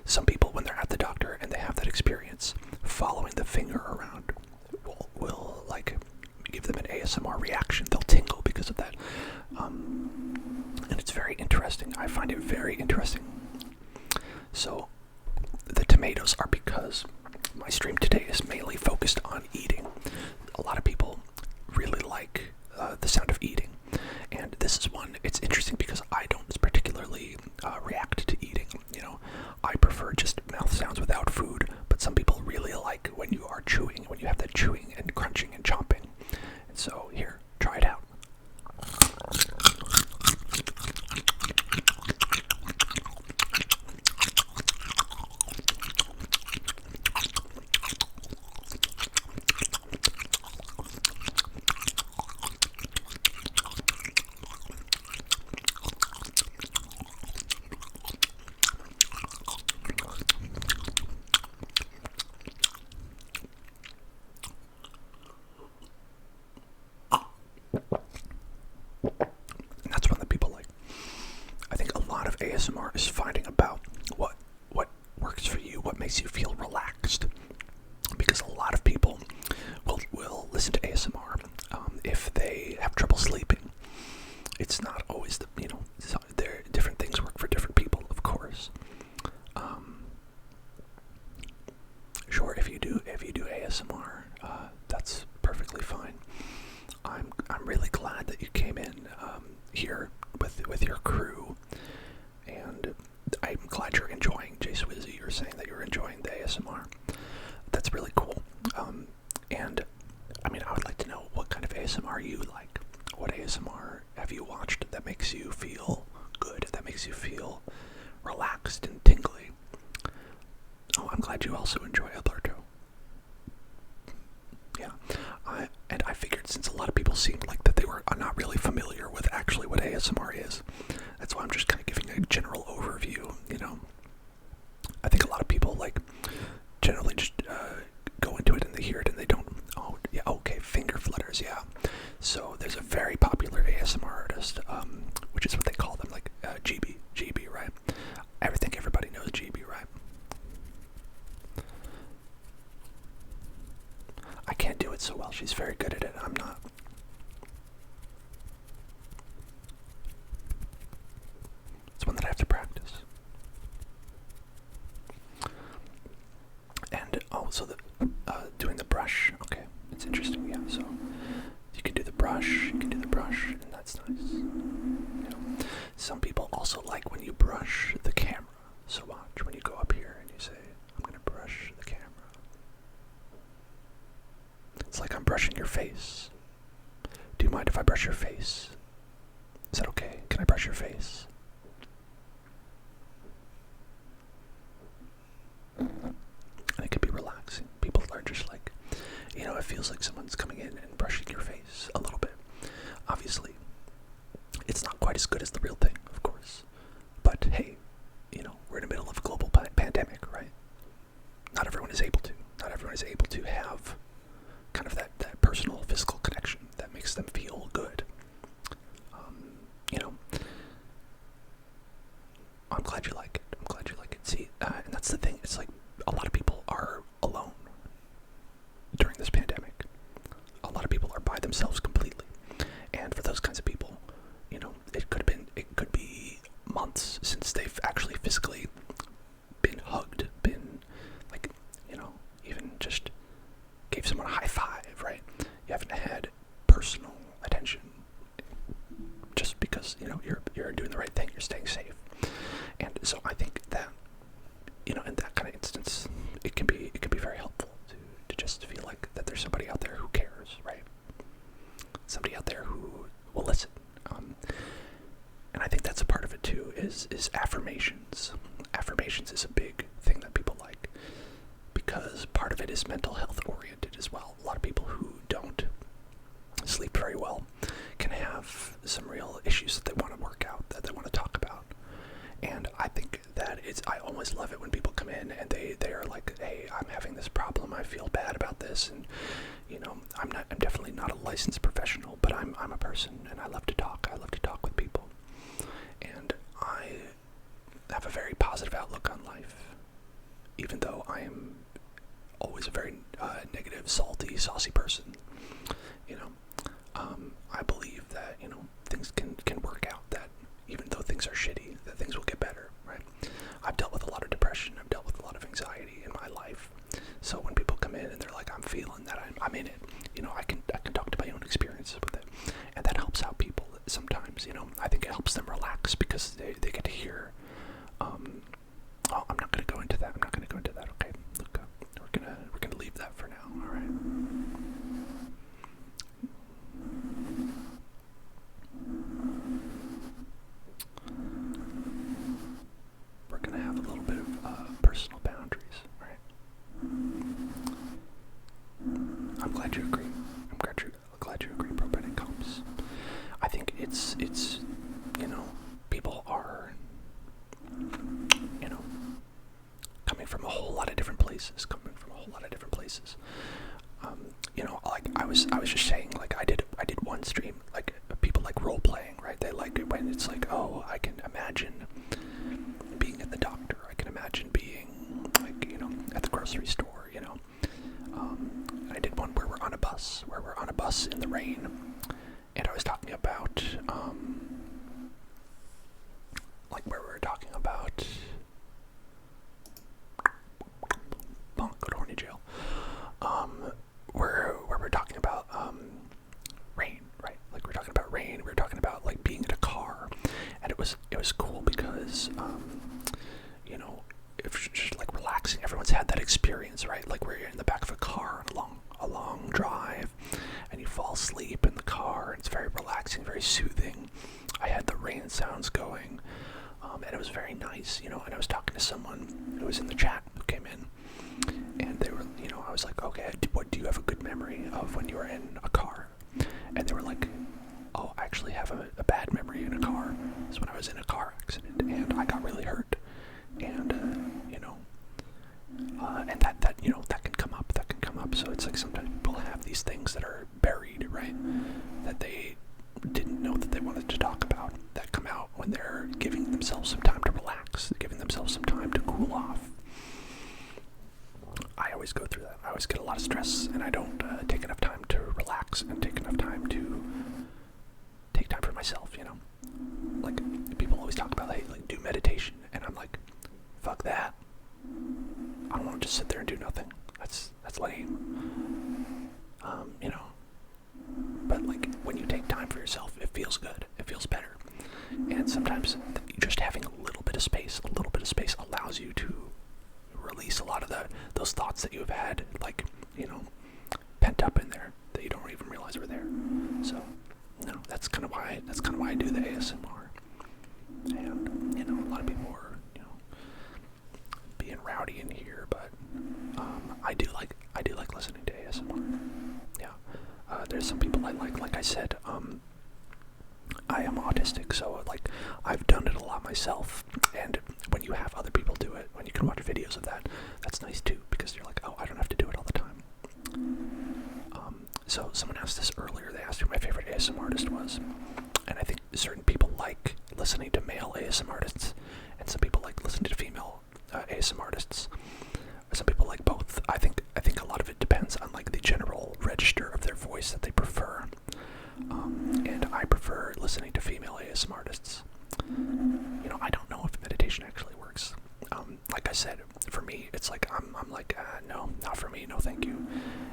Some people, when they're at the doctor and they have that experience, following the finger around will like give them an ASMR reaction. They'll tingle because of that. very interesting. I find it very interesting. So, the tomatoes are because my stream today is mainly focused on eating. A lot of people really like the sound of eating, and this is one. It's interesting because I don't particularly react to eating. I prefer just mouth sounds without food, but some people really like when you are chewing, when you have that chewing and crunching and chomping. And so here, try it out. And that's one that people like. I think a lot of ASMR is finding about what works for you, what makes you feel relaxed. Because a lot of people will listen to ASMR if they have trouble sleeping. It's not always there. Different things work for different people, of course. Sure, if you do ASMR, that's perfectly fine. I'm really glad that you came in here with your crew, and I'm glad you're enjoying. Jay Swizzy, you're saying that you're enjoying the ASMR. That's really cool. And I mean, I would like to know what kind of ASMR you like. What ASMR have you watched that makes you feel good, that makes you feel relaxed and tingly? Oh, I'm glad you also enjoy Alberto. Yeah, I figured since a lot of people seemed like that they were not really familiar with actually what ASMR is, that's why I'm just kind of giving a general overview. I think a lot of people generally just go into it and they hear it and they don't. Oh yeah, okay, finger flutters. Yeah. So there's a very popular ASMR artist, which is what they call them, GB, right? I think everybody knows GB, right? I can't do it so well. She's very good at it. I'm not. It's one that I have to practice. And so doing the brush. Okay, it's interesting. Yeah. So you can do the brush. And that's nice. Some people also like when you brush the camera. So watch when you go up here and you say, "I'm gonna brush the camera." It's like I'm brushing your face. Do you mind if I brush your face? Is that okay? Can I brush your face? And it can be relaxing. People are just like, it feels like someone's coming in and brushing your face a little bit. Obviously, it's not quite as good as the real thing, of course. But hey, we're in the middle of a global pandemic, right? Not everyone is able to. Not everyone is able to have kind of that personal physical connection that makes them feel good. I'm glad you like it. See, and that's the thing. It's like a lot of people are alone during this pandemic. A lot of people are by themselves completely. And for those kinds of people, it could be months since they've actually physically been hugged, even just gave someone a high five, right? You haven't had personal attention just because, you're doing the right thing, you're staying safe. And so I think that, in that kind of instance, it can be very helpful to just feel like that there's somebody out there who cares, right? Somebody out there who will listen. And I think that's a part of it too, is affirmations. Affirmations is a big thing that people like, because part of it is mental health oriented as well. A lot of people who don't sleep very well can have some real issues that they want to work out, that they want to talk about. And I think that I always love it when people come in and they are like, hey, I'm having this problem, I feel bad about this, and I'm definitely not a licensed professional, but I'm a person and I love to talk with people. And I have a very positive outlook on life, even though I am always a very negative, salty, saucy person. I believe that things can work out, that even though things are shitty, that things will get better, right? I've dealt with a lot of depression. I've dealt with a lot of anxiety in my life. So when people come in and they're like, I'm feeling that, I'm in it, you know, I can talk to my own experiences with it. And that helps out people sometimes, you know. I think it helps them relax because they get to hear, oh, I'm not going to go into that. Okay, look, we're gonna leave that for now, all right? We're going to have a little bit of personal boundaries, right? I'm glad you agree. Glad you agree, Bro Bennett Combs. I think it's you know, people are, you know, coming from a whole lot of different places. You know, like I was just saying, like I did one stream, like people like role playing, right? They like it when it's like, oh, I can imagine being at the doctor. I can imagine being like, you know, at the grocery store, you know. I did one where we're on a bus in the rain, and I was talking about, like where we were talking about, go to horny jail, where we're talking about, rain, right? Like we're talking about rain, we were talking about like being in a car, and it was cool because, you know, if just like relaxing, everyone's had that experience, right? Like where you're in the back of a car on a long drive, and you fall asleep in the car, and it's very relaxing, very soothing. I had the rain sounds going, and it was very nice, you know. And I was talking to someone who was in the chat who came in, and they were, you know, I was like, okay, what do you have a good memory of when you were in a car? And they were like, oh, I actually have a bad memory in a car. It's when I was in a car accident, and I got really hurt. And, you know, and that, you know, that can come up. So it's like sometimes people have these things that are buried, right? That they didn't know that they wanted to talk about, that come out when they're giving themselves some time to relax, giving themselves some time to cool off. I always go through that. I always get a lot of stress, and I don't take enough time to relax and take enough time to take time for myself, you know? Like, people always talk about, hey, like, do meditation, and I'm like, fuck that. I don't want to just sit there and do nothing. That's lame. You know? But, like, when you take time for yourself, it feels good. It feels better. And sometimes just having a little bit of space allows you to release a lot of those thoughts that you've had, like, you know, pent up in there that you don't even realize were there. So, no, that's kind of why I do the ASMR. And, you know, a lot of people are, you know, being rowdy in here, but I do like listening to ASMR. Yeah. There's some people I like I said, I am autistic, so like I've done it a lot myself, and when you have other people do it, when you can watch videos of that, that's nice too, because you're like, oh, I don't have to do it all the time. So someone asked this earlier, they asked who my favorite ASMR artist was, and I think certain people like listening to male ASMR artists, and some people like listening to female ASMR artists. Some people like both. I think a lot of it depends on like the general register of their voice that they prefer. And I prefer listening to female ASMR artists. You know, I don't know if meditation actually works. Like I said, for me, it's like I'm like, no, not for me, no, thank you.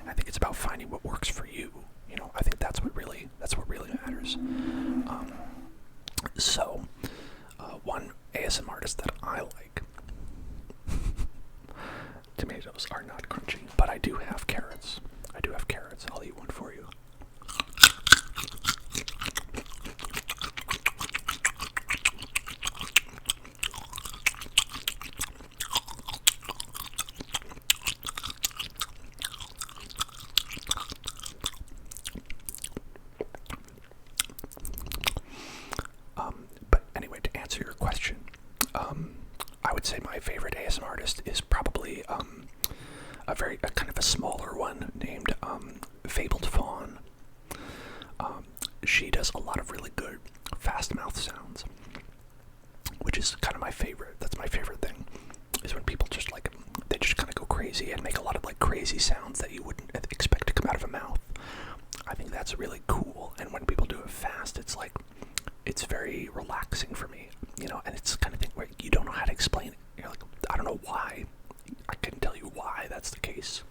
I think it's about finding what works for you. You know, I think that's what really matters. So, one ASMR artist that I like. Tomatoes are not crunchy, but I do have carrots. I'll eat one for you. But anyway, to answer your question, I would say my favorite ASMR artist is probably a kind of a smaller one named Fabled Fawn. She does a lot of really good fast mouth sounds, which is kind of my favorite. That's my favorite thing, is when people just like, they just kind of go crazy and make a lot of like crazy sounds that you wouldn't expect to come out of a mouth. I think that's really cool. And when people do it fast, it's it's very relaxing for me, you know, and it's the kind of thing where you don't know how to explain it. You're like, I don't know why. I couldn't tell you why that's the case,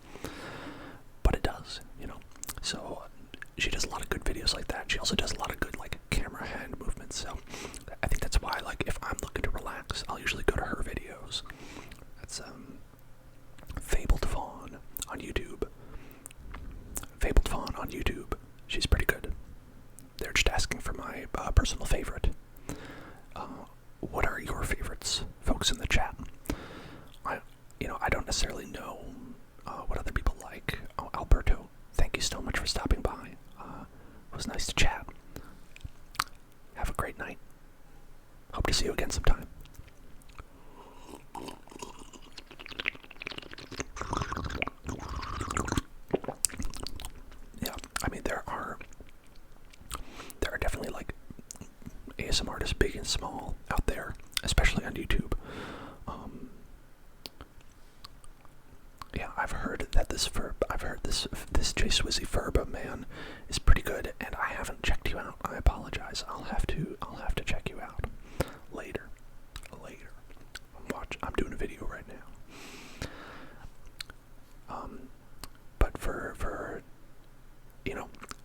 but it does, you know. So she does a lot of good videos like that. She also does a lot of good like camera hand movements. So I think that's why, like, if I'm looking to relax, I'll usually go to her videos. That's Fabled Fawn on YouTube. Fabled Fawn on YouTube. She's pretty good. They're just asking for my personal favorite. What are your favorites, folks in the chat? I don't necessarily know what other people like. Oh, Alberto, thank you so much for stopping by. It was nice to chat. Have a great night. Hope to see you again sometime. Yeah, I mean, there are definitely like ASMR artists big and small out there, especially on YouTube. Yeah, I've heard that this J Swizzy Furba man is pretty good, and I haven't checked you out. I apologize. I'll have to check you out later. I'm doing a video right now. But for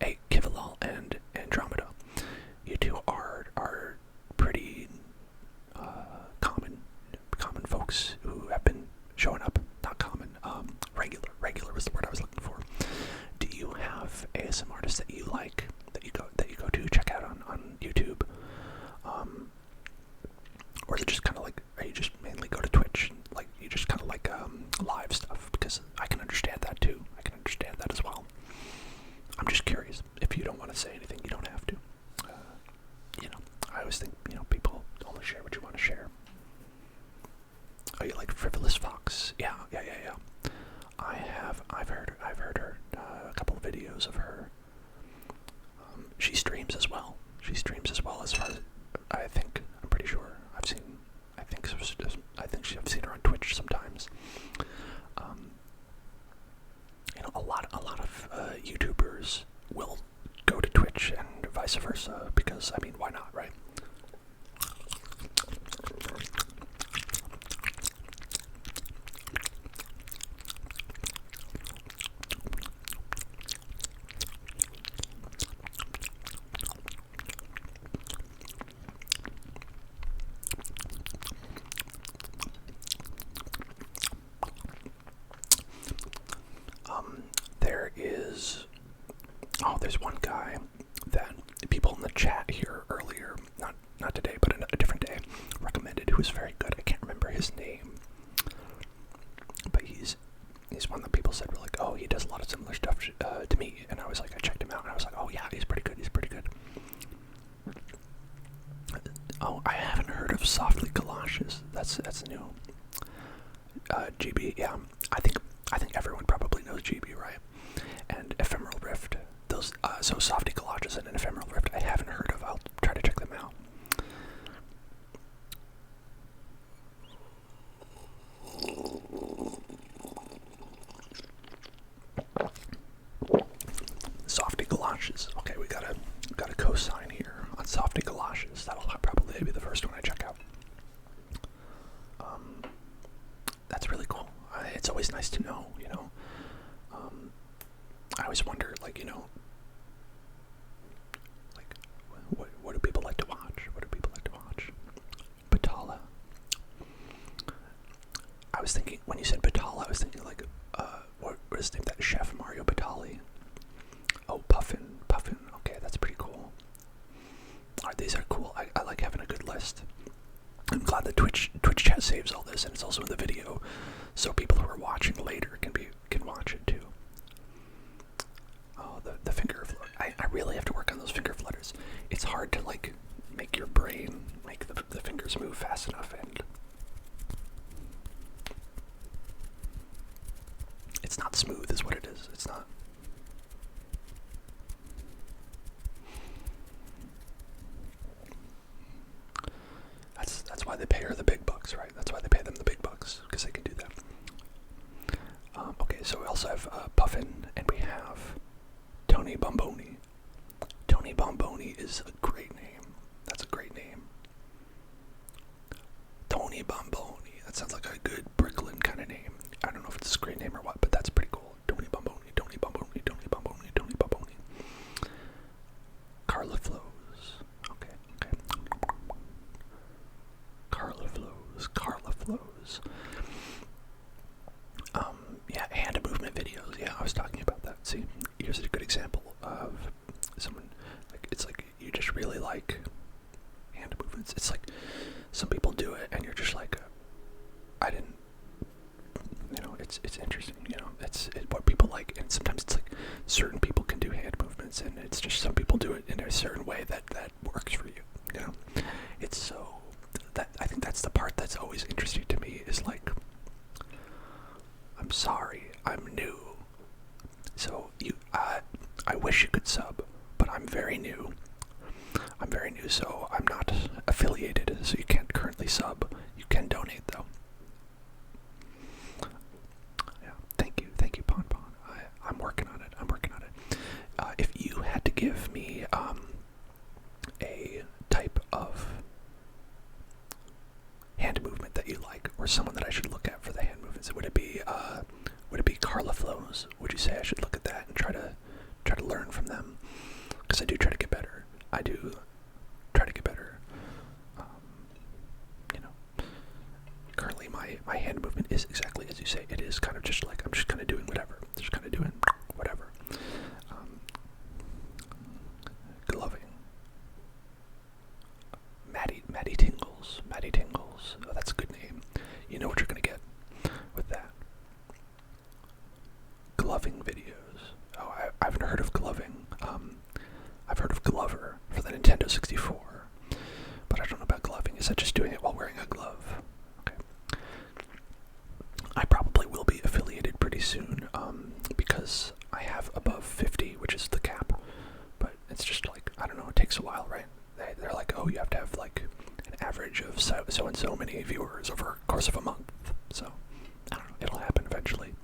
hey, Kivalal and Andromeda, you two are pretty common folks who have been showing up. Not common, regular was the word I was looking for. Do you have ASMR artists that you like, that you go to check out on YouTube? Or is it just kind of like, are you just mainly go to Twitch, like you just kind of like live stuff? Because I can understand that too. I can understand that as well. I'm just curious. If you don't want to say anything, you don't have to. I always think, people only share what you want to share. Oh, you like Frivolous Fox? Yeah. I've heard her, a couple of videos of her. She streams as well. As far as I'm pretty sure. I've seen her on Twitch sometimes. A lot of YouTubers will go to Twitch and vice versa, because, I mean, why not, right? There's one guy that people in the chat here earlier, not today, but a different day, recommended, who was very good. I can't remember his name, but he's one that people said were like, oh, he does a lot of similar stuff to me, and I was like, I checked him out, and I was like, oh yeah, he's pretty good. Oh, I haven't heard of Softly Galoshes. That's new. GB, yeah, I think everyone probably knows GB, right? And Ephemeral Rift. Those, so Softy Galoshes and an Ephemeral Rift I haven't heard of. I'll try to check them out. Softy Galoshes. Okay, we got a cosign here on Softy Galoshes. That'll probably be the first one I check out. That's really cool. It's always nice to know, I always wonder, like, what do people like to watch? Batala. I was thinking, when you said Batala, I was thinking, like, what is his name? That Chef Mario Batali. Oh, Puffin. Okay, that's pretty cool. Alright, these are cool. I like having a good list. I'm glad that Twitch chat saves all this, and it's also in the video, so people who are watching later can watch it too. Oh, the finger flutter. I really have to work on those finger flutters. It's hard to, like, make your brain make the fingers move fast enough, and it's not smooth is what it is. It's not. That's why they pay her the big bucks, right? That's why they pay them the big bucks, because they can do that. Okay, so we also have Puffin, and we have Tony Bomboni. Tony Bomboni is a great name. That's a great great name. Tony Bomboni. That sounds like a good Brooklyn kind of name. I don't know if it's a screen name or what, but that's pretty cool. Tony Bomboni, Tony Bomboni, Tony Bomboni, Tony Bomboni. Carla Flows. Okay. Carla Flows. Carla Flows. Yeah, hand movement videos. Yeah, I was talking about that. See, here's a good example of someone, like, it's like you just really like hand movements. It's like some people do it and you're just like, I didn't, it's interesting, it's what people like. And sometimes it's like certain people can do hand movements and it's just some people do it in a certain way that works for you, It's so, that I think that's the part that's always interesting to me, is like, I'm sorry, I'm new. So I wish you could sub, but I'm very new. So I'm not affiliated, so you can't currently sub. You can donate though. Yeah, thank you, Pon Pon. I'm working on it. If you had to give me a type of hand movement that you like, or someone that I should look at for the hand movements, would it be Carla Flows? Would you say I should look at that and try to learn from them? Because I do try to get better. Currently my hand movement is exactly as you say. It is kind of just like, I'm just kind of doing whatever. Gloving. Maddie Tingles. Oh, that's a good name. You know what you're gonna get with that. Gloving videos. Oh, I haven't heard of gloving. I've heard of Glover for the Nintendo 64, but I don't know about gloving. Is that just doing it while wearing a glove? Okay. I probably will be affiliated pretty soon, because I have above 50, which is the cap, but it's just like, I don't know, it takes a while, right? They're like, oh, you have to have like an average of so and so many viewers over the course of a month. So, I don't know, it'll happen eventually.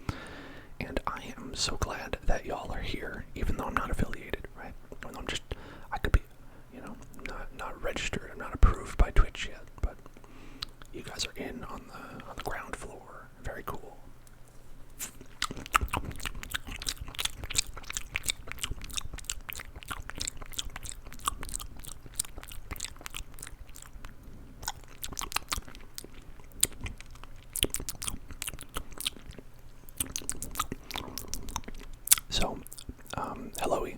And I am so glad that y'all are here, even though I'm not affiliated, right? Even though I could be, not registered. I'm not approved by Twitch yet, but you guys are in on the ground floor. Very cool. So, hello-y.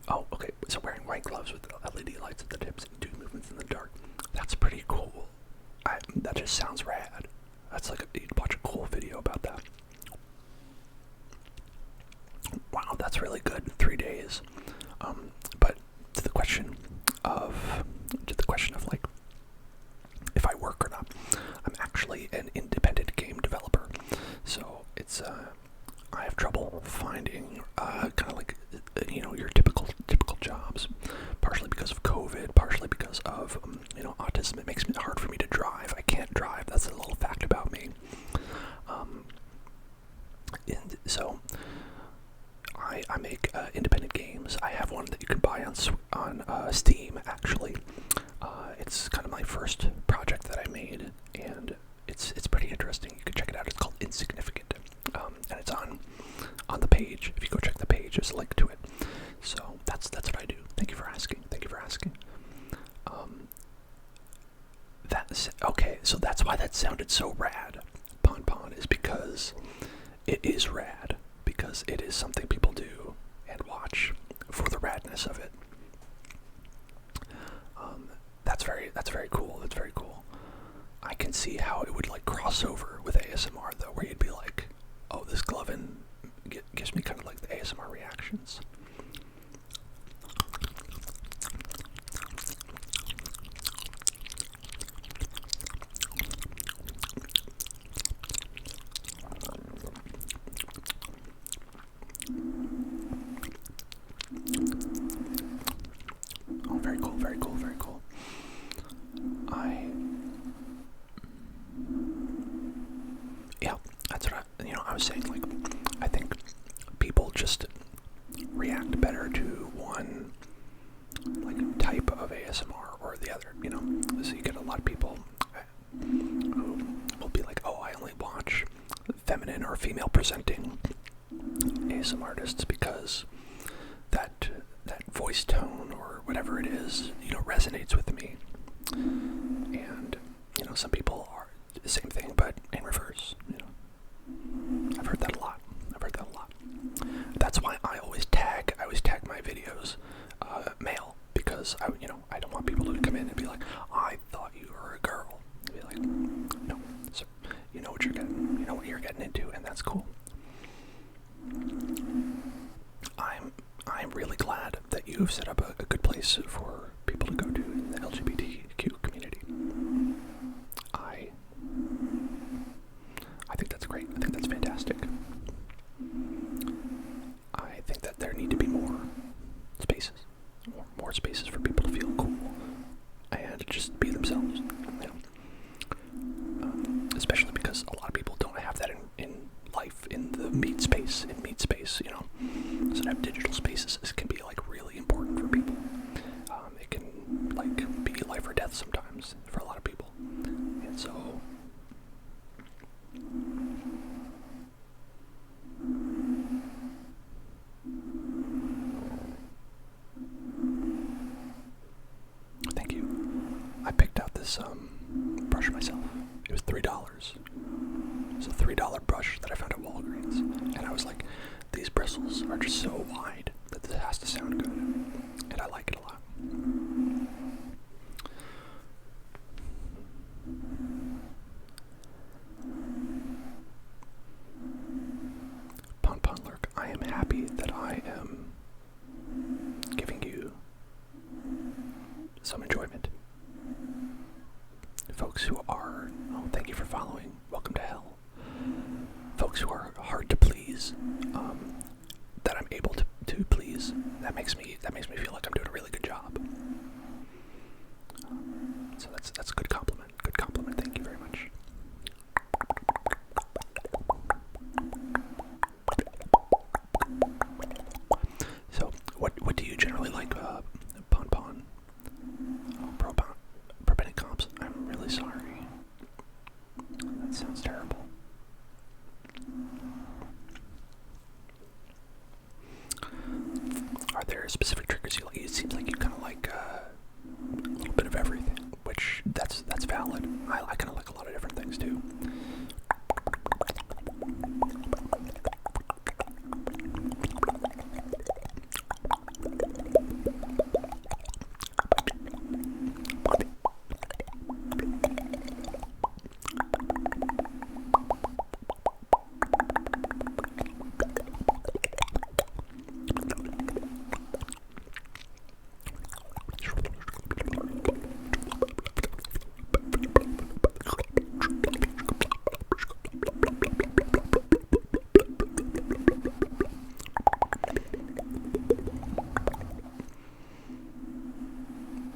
Oh, okay, so wearing white gloves with LED lights at the tips and 2 movements in the dark. That's pretty cool. That just sounds rad. That's like, you'd watch a cool video about that. Wow, that's really good. 3 days. But to the question of like, if I work or not, I'm actually an independent game developer. So it's, I have trouble finding kind of like, your typical jobs, partially because of COVID, partially because of autism. It makes it hard for me to drive. I can't drive. That's a little fact about me. And so I make independent games. I have one that you can buy on Steam, actually. It's kind of my first project that I made, and it's pretty interesting. You can check it out. It's called Insignificant, and it's on the page. If you go check the page, there's a link to it. So that's what I do. Thank you for asking. Okay. So that's why that sounded so rad. Pon Pon is because it is rad, because it is something people do and watch for the radness of it. That's very cool. I can see how it would like cross over with ASMR though, where you'd be like, oh, this gloving gives me kind of like the ASMR reactions. Oh, very cool. Yeah, that's what I was saying, like, I think people just react better to one, like, type of ASMR or the other. So you get a lot of people who will be like, oh, I only watch feminine or female presenting ASMR artists because that voice tone or whatever it is, resonates with me. And, some people are the same thing, but in reverse, I've heard that a lot. That's why I always tag my videos male, because I don't want people to come in and be like, I thought you were a girl. I'd be like, no, so you know what you're getting into, and that's cool. I'm really glad that you've set up a good place for people to go to in the LGBTQ community. I think that's great. I think that's fantastic. I think that there need to be more spaces for people to feel cool and just be themselves. Especially because a lot of people don't have that in life, in the meat space. So to have digital spaces can be like really important for people. It can like be life or death sometimes for a lot of people, and so. Thank you. I picked out this brush myself. It was $3. It's a $3 brush that I found at Walgreens, and I was like, these bristles are just so wide that this has to sound good, and I like it a lot. Pon Lurk, I am happy that I am giving you some enjoyment. Folks who are, thank you for following, welcome to hell. Folks who are hard to please, that I'm able to please, that makes me feel like I'm doing a really good job. So that's a good compliment. Thank you very much. So what do you generally like, Pon? Propenic comps? I'm really sorry. That sounds terrible. Are there specific triggers you like? It seems like you kind of like a little bit of everything, which that's valid. I kind of like a lot of different things too.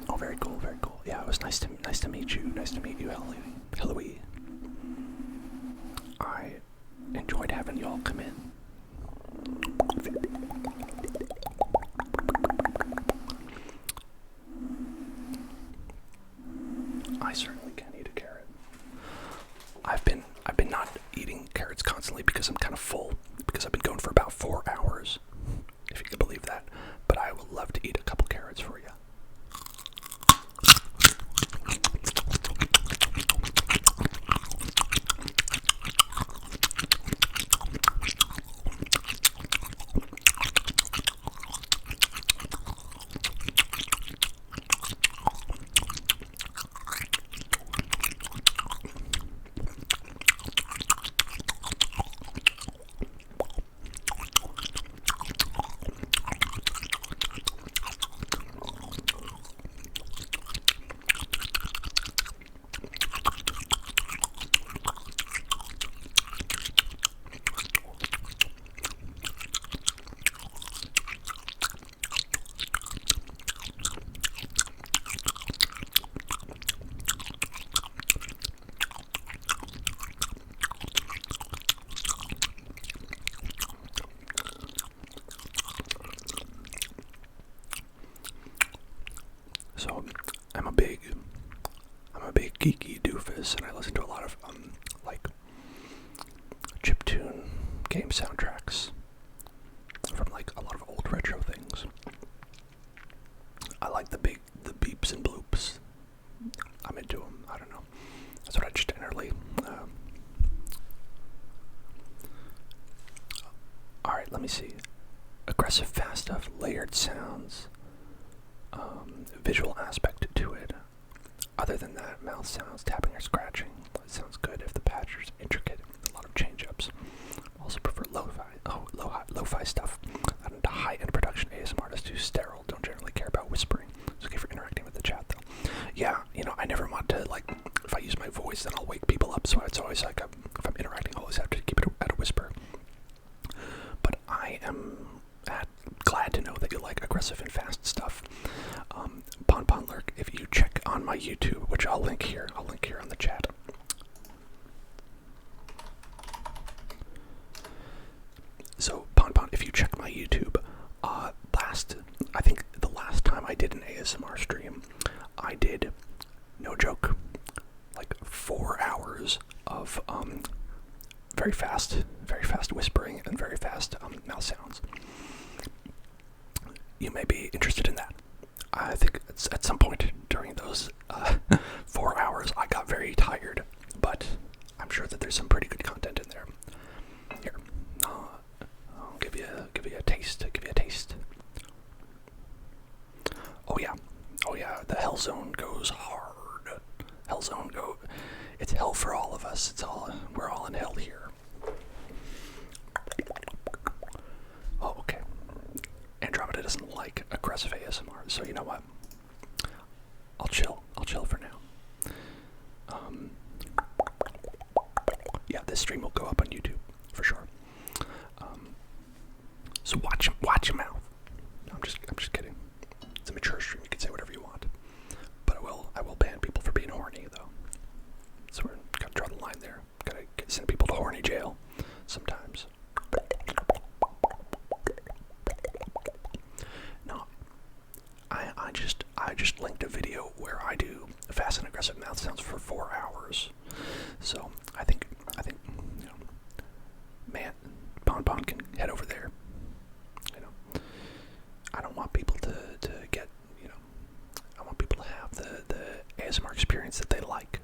Oh, very cool. Yeah, it was nice to meet you. Nice to meet you, Eloise. I enjoyed having y'all come in. I certainly can eat a carrot. I've been not eating carrots constantly because I'm kind of full, because I've been going for about 4 hours, if you can believe that. But I would love to eat a couple carrots for you. and I listen to a lot of like chiptune game soundtracks from like a lot of old retro things. I like the beeps and bloops. I'm into them. I don't know. That's what I just generally. All right, let me see. Aggressive, fast stuff, layered sounds, visual aspect to it. Other than that, mouth sounds, tapping or scratching. It sounds good if the patch is intricate. A lot of change-ups. Also prefer lo-fi stuff. Not into high-end production. ASMR artists too sterile. Don't generally care about whispering. It's okay for interacting with the chat, though. Yeah, I never want to, like, if I use my voice, then I'll wake people up. So it's always like, if I'm interacting, I always have to keep it at a whisper. But I am glad to know that you like aggressive and fast stuff. Pon Lurk, if you check on my YouTube, which I'll link here on the chat. So Pon, if you check my YouTube, I think the last time I did an ASMR stream, I did, no joke, like 4 hours of very fast whispering and very fast mouth sounds. You may be interested in that. I think it's at some point during those 4 hours I got very tired, but I'm sure that there's some pretty good content in there. Here, I'll give you a taste. Oh yeah, the Hell Zone goes hard. It's hell for all of us. We're all in hell here. Oh, okay. Andromeda doesn't like aggressive ASMR, so you know what? I'll chill for now. Yeah, this stream will go up on YouTube for sure. So watch your mouth. No, I'm just kidding. It's a mature stream. You can say whatever you want, but I will ban people for being horny though. So we're gotta draw the line there. Gotta send people to horny jail sometimes. No, I just linked a video where I do fast and aggressive mouth sounds for 4 hours. So I think man, Pon can head over there. I don't want people to get, I want people to have the ASMR experience that they like.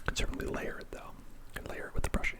Can certainly layer it though. Can layer it with the brushing.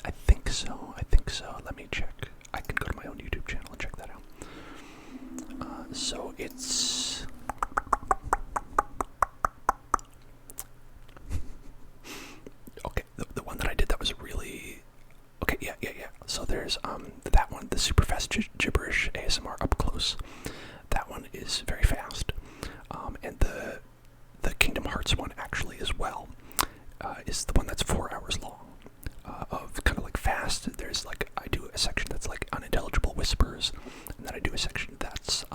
I think so. Let me check. I can go to my own YouTube channel and check that out. So it's... Okay, the one that I did that was really... Okay, yeah. So there's that one, the super fast gibberish ASMR up close. That one is very fast. And the Kingdom Hearts one actually as well is the one that's 4 hours long. Of kind of like fast. There's like, I do a section that's like unintelligible whispers, and then I do a section that's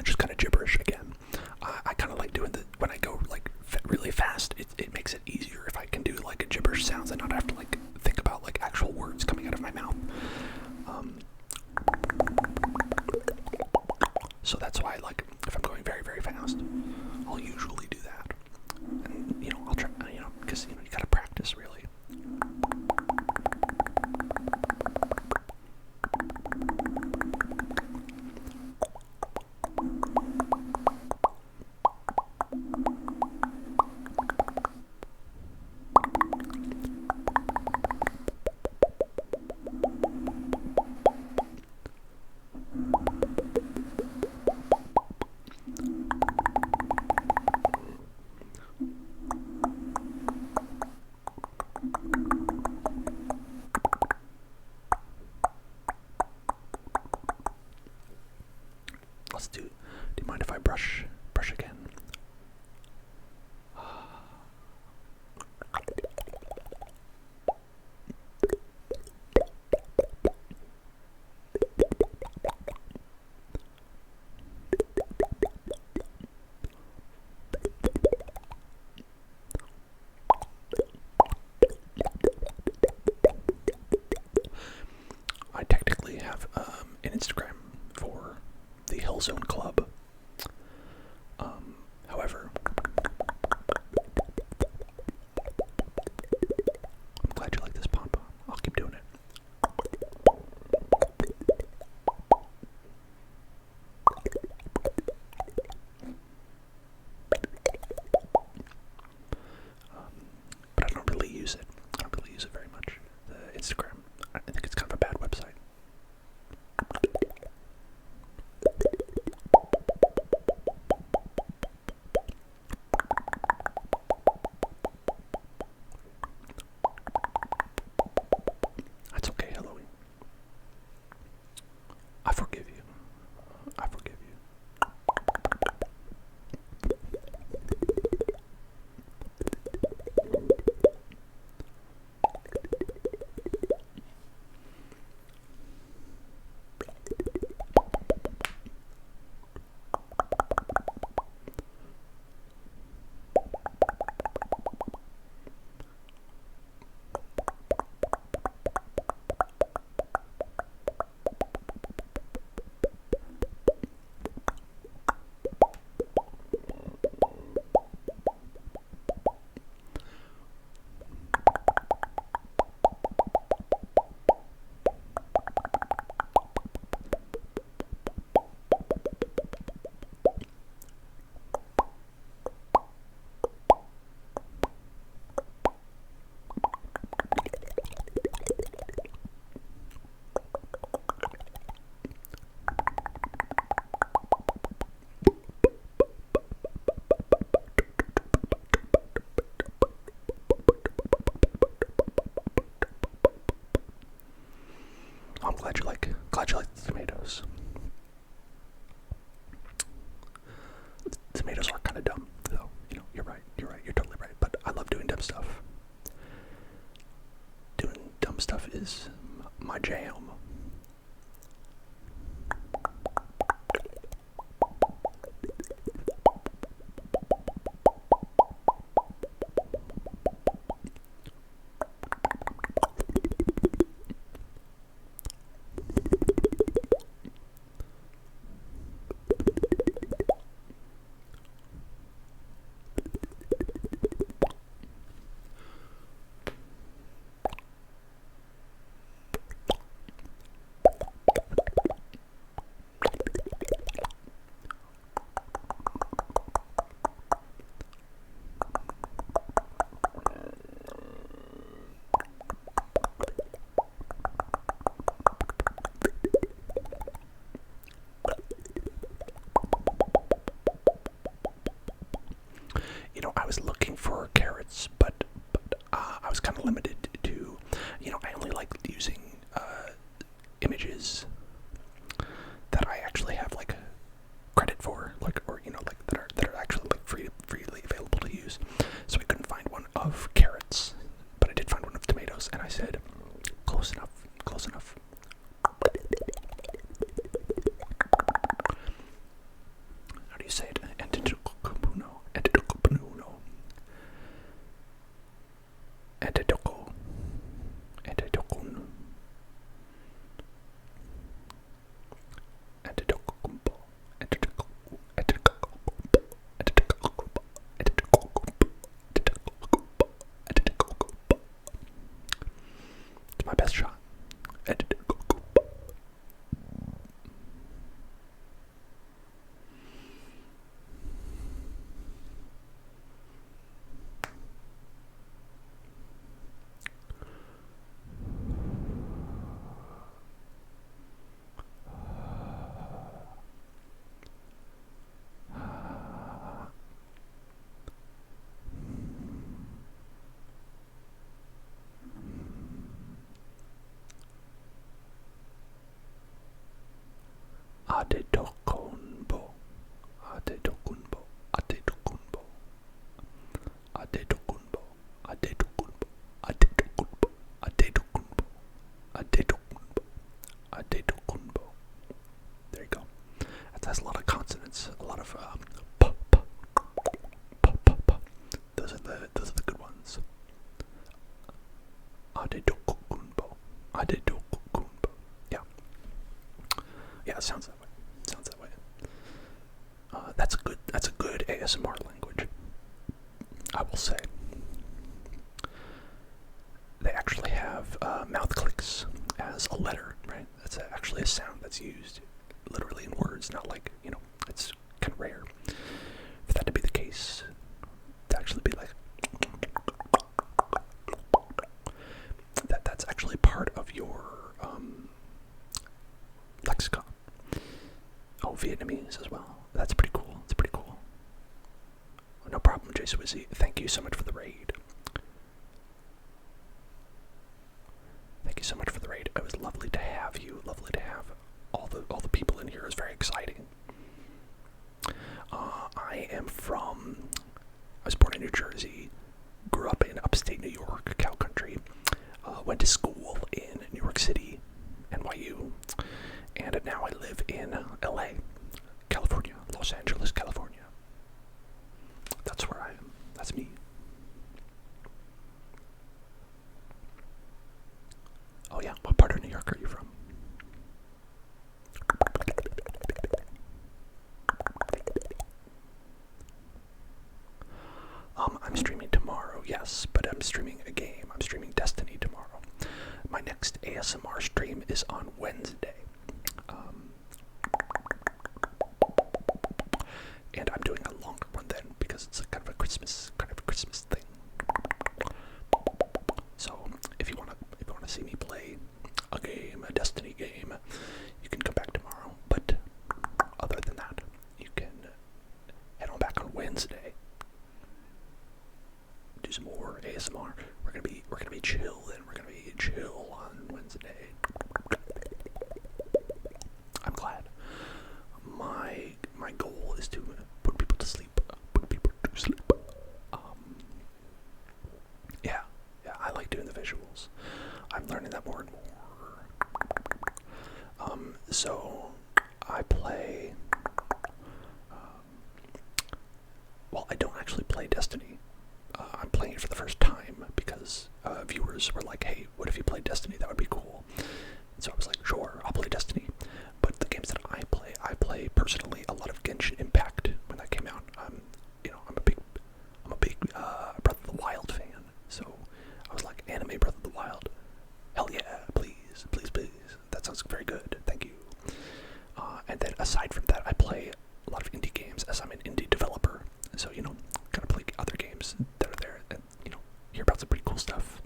just kind of gibberish again. I kind of like doing when I go like really fast, it makes it easier if I can do like a gibberish sounds and not have to like think about like actual words coming out of my mouth. So that's why, like, if I'm going very, very fast, I'll usually do that. And, I'll try, because, you gotta practice, really. brush again. I technically have an Instagram for the Hill Zone Club. However, I'm glad you like this pom pom. I'll keep doing it. But I don't really use it. I don't really use it very much. The Instagram. I think it's kind of a bad website. That's okay, Halloween. I forgive you. I forgive you. I'm glad you like the tomatoes. Tomatoes are kind of dumb, though. You know, you're right. You're totally right. But I love doing dumb stuff. Doing dumb stuff is my jam. You know, I was looking for carrots, but I was kind of limited to, you know, I only like using images that I actually have like credit for, like, or you know, like that are actually like freely available to use. So I couldn't find one of carrots, but I did find one of tomatoes, and I said, close enough, close enough. How do you say it? Antetokounmpo. It's my best shot. Antetokounmpo. Yeah, it sounds that way. Sounds that way. That's a good ASMR language, I will say. They actually have mouth clicks as a letter, right? That's actually a sound that's used literally in words, not like, it's kind of rare for that to be the case. To actually be like, that's actually part of your lexicon. Oh, Vietnamese as well. That's pretty cool. That's pretty cool. No problem, J Swizzy. Thank you so much for the raid. Thank you so much for the raid. It was lovely to have you. Lovely to have all the people in here. It was very exciting. I was born in New Jersey, grew up in upstate New York, cow country, went to school in New York City, NYU, and now I live in LA, California, Los Angeles, California. That's where I am. That's me. Oh yeah, what part of New York are you from? I'm streaming tomorrow, yes, but I'm streaming a game. I'm streaming Destiny tomorrow. My next ASMR stream is on Wednesday. And I'm doing a longer one then because it's kind of a Christmas thing. So if you wanna see me play a game, a Destiny game, you can come back tomorrow. But other than that, you can head on back on Wednesday. Do some more ASMR. We're gonna be chill, and we're gonna be chill on Wednesday. I'm glad. My goal is to put people to sleep. Yeah, I like doing the visuals. I'm learning that more and more. So I play. Well, I don't actually play Destiny. I'm playing it for the first time because viewers were like, "Hey, what if you played Destiny? That would be cool." And so I was like, "Sure, I'll play Destiny." But the games that I play personally a lot of Genshin Impact when that came out. I'm a big Breath of the Wild fan. So I was like, anime Breath of the Wild. Hell yeah, please, please, please. That sounds very good. Thank you. And then aside from that, I play a lot of indie games as I'm an indie developer. So, kind of play other games that are there and, hear about some pretty cool stuff.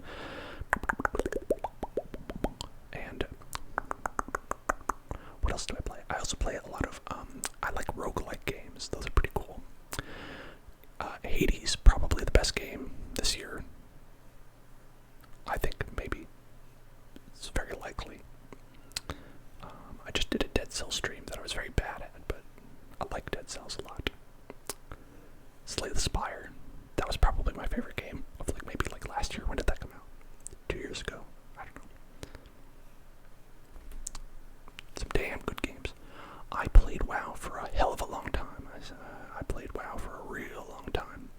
And what else do I play? I also play a lot of, I like roguelike games. Those are pretty cool. Hades, probably the best game this year. I think maybe. It's very likely. I just did a Dead Cells stream that I was very bad at, but I like Dead Cells a lot. Slay the Spire. That was probably my favorite game of maybe last year. When did that come out? 2 years ago? I don't know. Some damn good games. I played WoW for a hell of a long time. I played WoW for a real long time.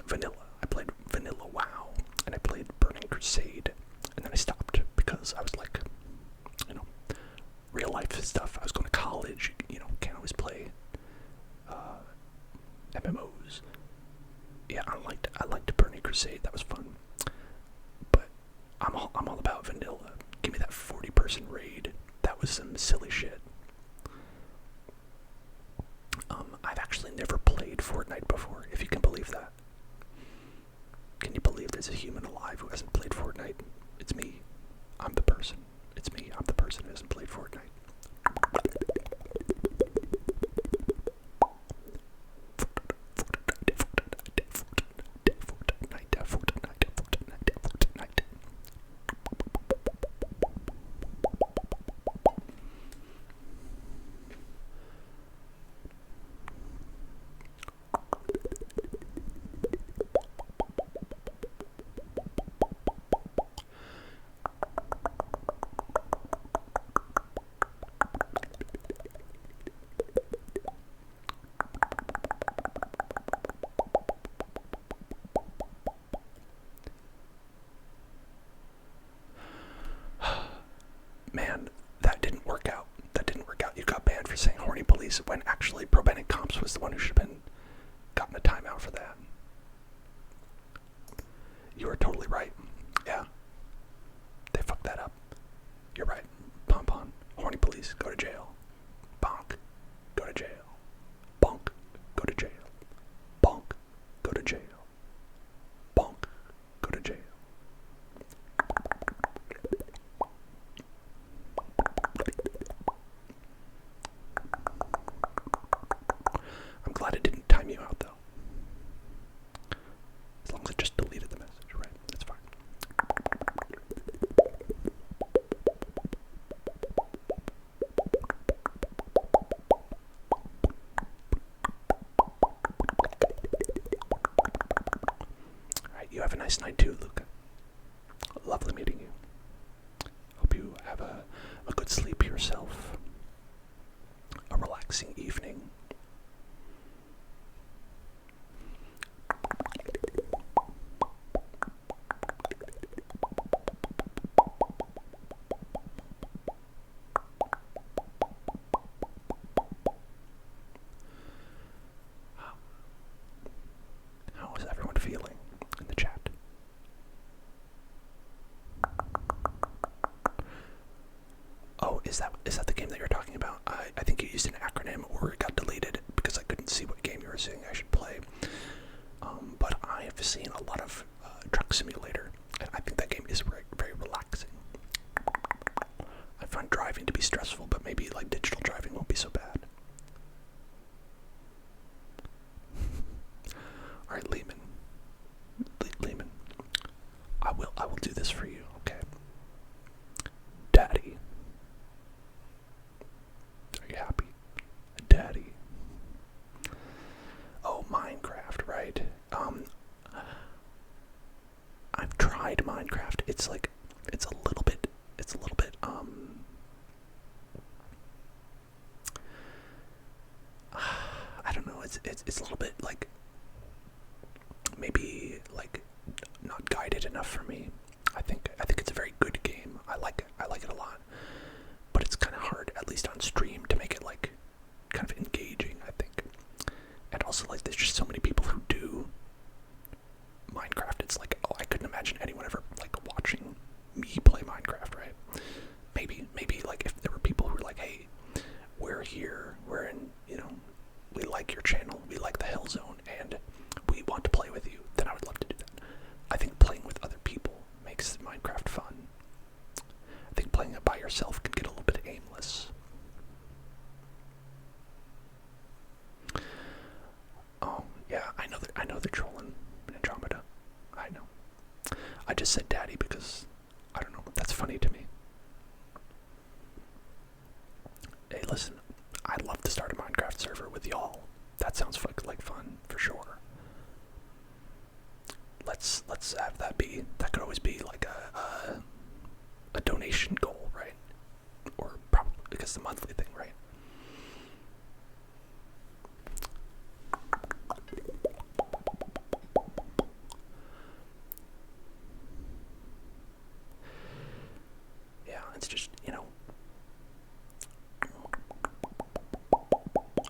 Vanilla. I played Vanilla WoW, and I played Burning Crusade, and then I stopped because I was like, real life stuff. I was going to college. Can't always play MMOs. Yeah, I liked Burning Crusade. That was fun. But I'm all about vanilla. Give me that 40-person raid. That was some silly shit. Actually, Probenic Comps was the one who should have been gotten a timeout for that. You are totally right. Yeah. They fucked that up. You're right. Pompon. Horny police. Go to jail. Bonk. Go to jail. Bonk. Go to jail. Bonk. Go to jail. Bonk. Go to jail. I'm glad it didn't time you out, though. As long as it just deleted the message, right? That's fine. Alright, you have a nice night too, Luca. Lovely meeting you. Hope you have a good sleep yourself. A relaxing evening. How is everyone feeling in the chat? Oh, is that the game that you're talking about? I think you used an acronym or it got deleted because I couldn't see what game you were saying I should play. But I have seen a lot of Truck Simulator, and I think that game is very, very relaxing. I find driving to be stressful, but maybe like digital driving won't be so bad. All right, Lehman. Lehman, I will do this for you, okay? Daddy. Are you happy? Daddy. Oh, Minecraft, right? I've tried Minecraft. It's a little bit, I don't know, it's a little bit like, maybe like not guided enough for me. I think it's a very good game. I like it a lot. But it's kind of hard, at least on stream, to make it like kind of engaging, I think. And also, like, there's just so many people who do Minecraft. It's like, oh, I couldn't imagine anyone ever like watching me play Minecraft, right? Maybe like if there were people who were like, hey, we're here, we're in, we like your channel, we like the Hell Zone, and we want to play with you, then I would love to do that. I think playing with other people makes Minecraft fun. I think playing it by yourself can get a little bit aimless. Oh, yeah, I know they're trolling Andromeda. I know. I just said daddy because, I don't know, that's funny to me. Hey, listen, I'd love to start a Minecraft server with y'all. That sounds like fun, for sure. Let's have that be. That could always be like a donation goal, right? Or probably because it's a monthly thing, right? Yeah, it's just,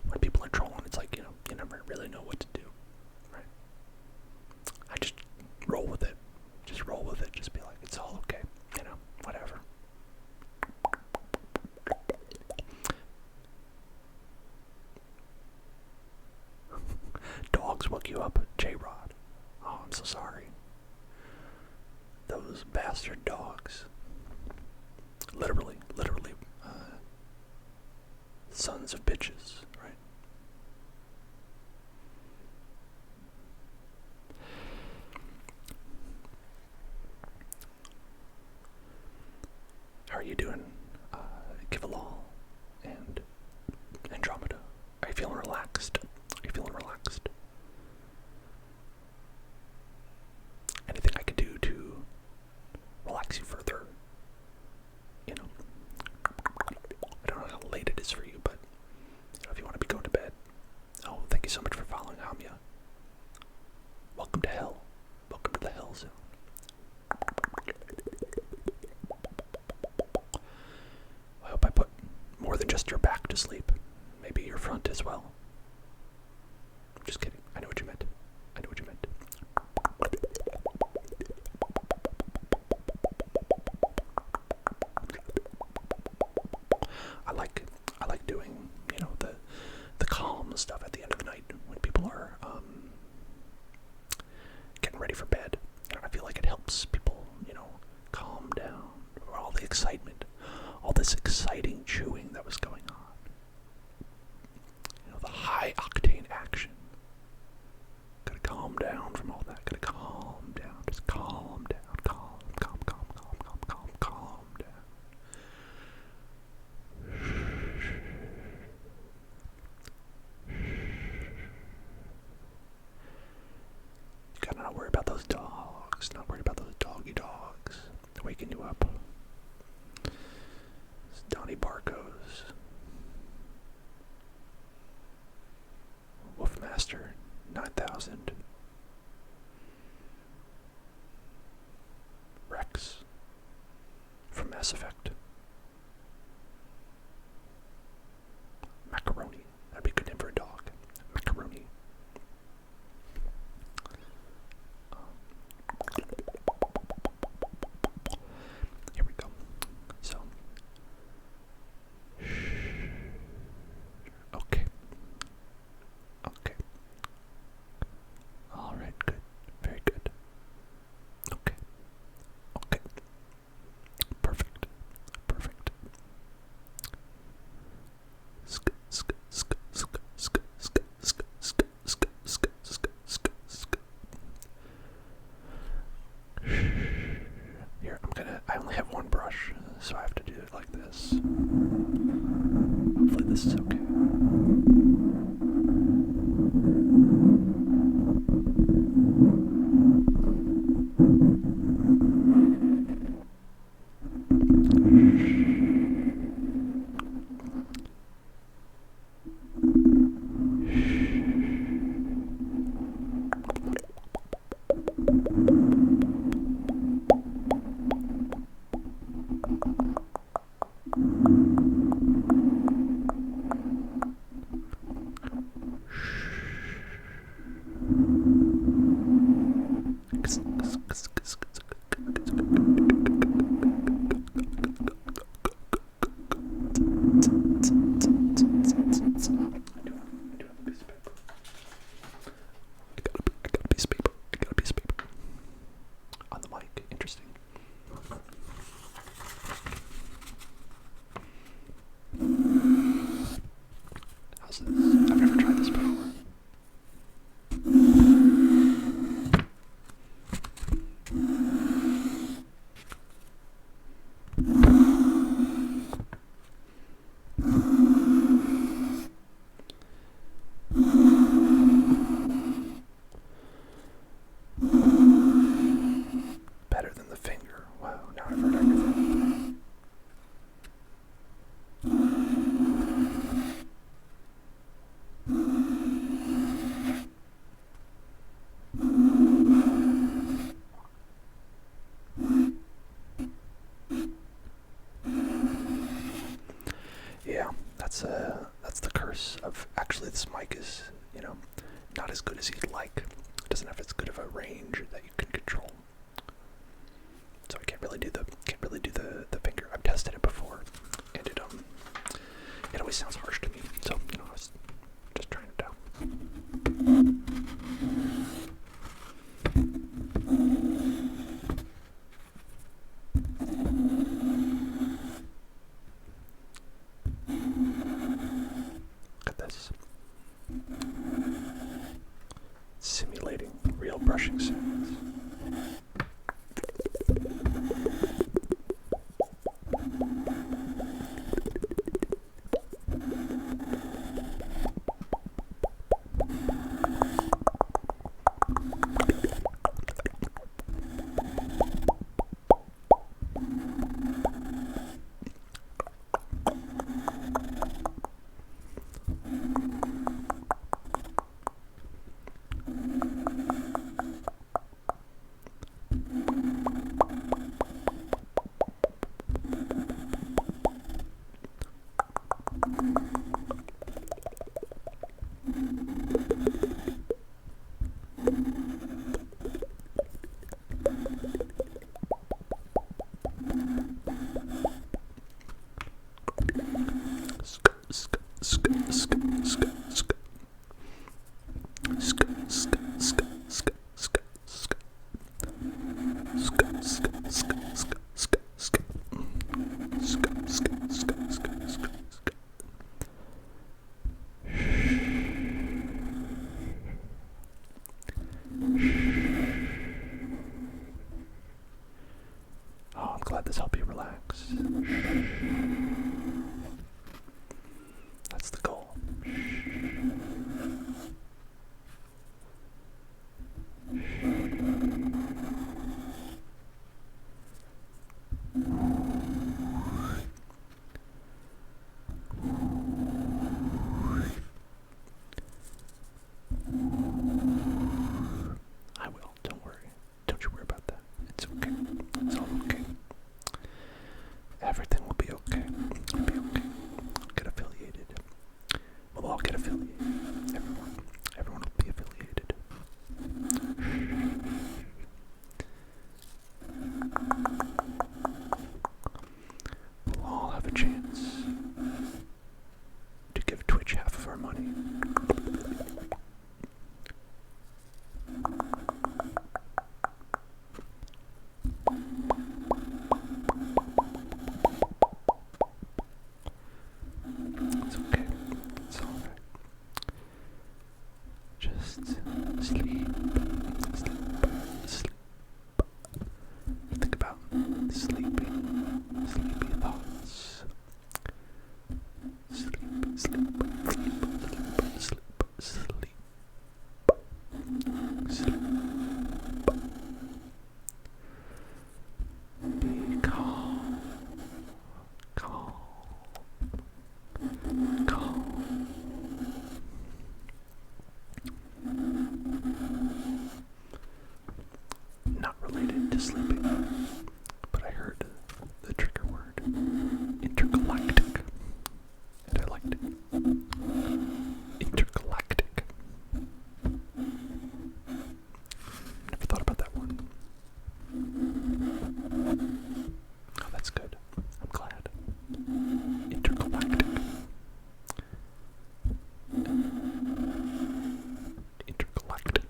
when people are trolling, it's like, you never really know what to do, right? I just roll with it. Just be like, it's all okay, whatever. Dogs woke you up, J-Rod. Oh, I'm so sorry. Those bastard dogs. Literally, sons of bitches, right? How are you doing, Kivalal and Andromeda? Are you feeling relaxed? Anything I could do to relax you further? I don't know how late it is for you, but if you want to be going to bed. Oh, thank you so much for following, Hamia. Welcome to hell. Welcome to the Hell Zone. I hope I put more than just your back to sleep. Maybe your front as well. Just kidding. I know what you meant. I know what you meant. I like doing, you know, the calm stuff at the end of the night when people are getting ready for bed. I feel like it helps people, you know, calm down. All the excitement, all this exciting chewing that was going on. You know, the high octane action. Gotta calm down from all that. Gotta calm down. Just calm down. Calm down. You gotta not worry about those dogs. Not worry about those doggy dogs waking you up. It's Donnie Barco's Wolfmaster 9000. Rex from Mass Effect. Macaroni. That'd be a good name for a dog. Macaroni. Here we go. So. Okay. Okay. Alright, good. Very good. Okay. Okay. Perfect. Perfect. Here, I only have one brush, so I have to do it like this. Hopefully this is okay. I've never tried this before. Better than the finger. Wow, now I've heard everything. Yeah, that's the curse of, actually this mic is, you know, not as good as you'd like. It doesn't have as good of a range that you can control. So I can't really do the finger. I've tested it before, and it always sounds harsh to me. So, you know, I was just trying it out. Look at this. Simulating real brushing sounds. Everything will be okay. It'll be okay. Get affiliated. We'll all get affiliated. Everyone will be affiliated. We'll all have a chance to give Twitch half of our money. It's okay. It's alright. Just sleep. Sleep. Think about sleepy thoughts. Sleep. Be calm. Not related to sleeping, but I heard the trigger word, intergalactic, and I liked it. Intergalactic. Never thought about that one. Oh, that's good. I'm glad. Intergalactic. Intergalactic.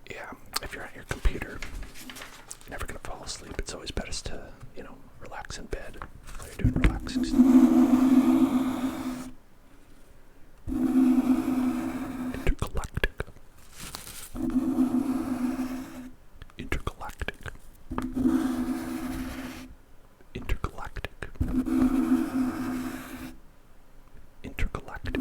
Yeah, if you're at your computer, you're never gonna fall asleep. It's always best to, relax in bed while you're doing relaxing stuff. Intergalactic. Intergalactic. Intergalactic. Intergalactic.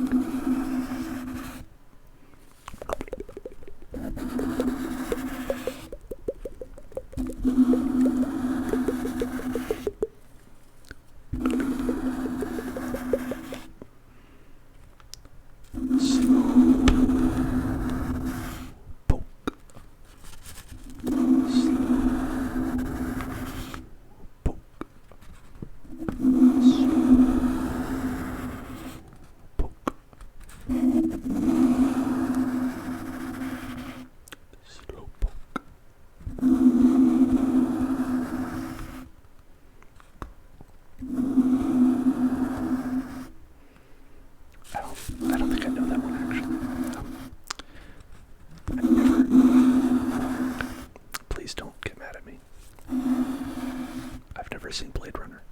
I don't think I know that one actually. I've never. Please don't get mad at me. I've never seen Blade Runner.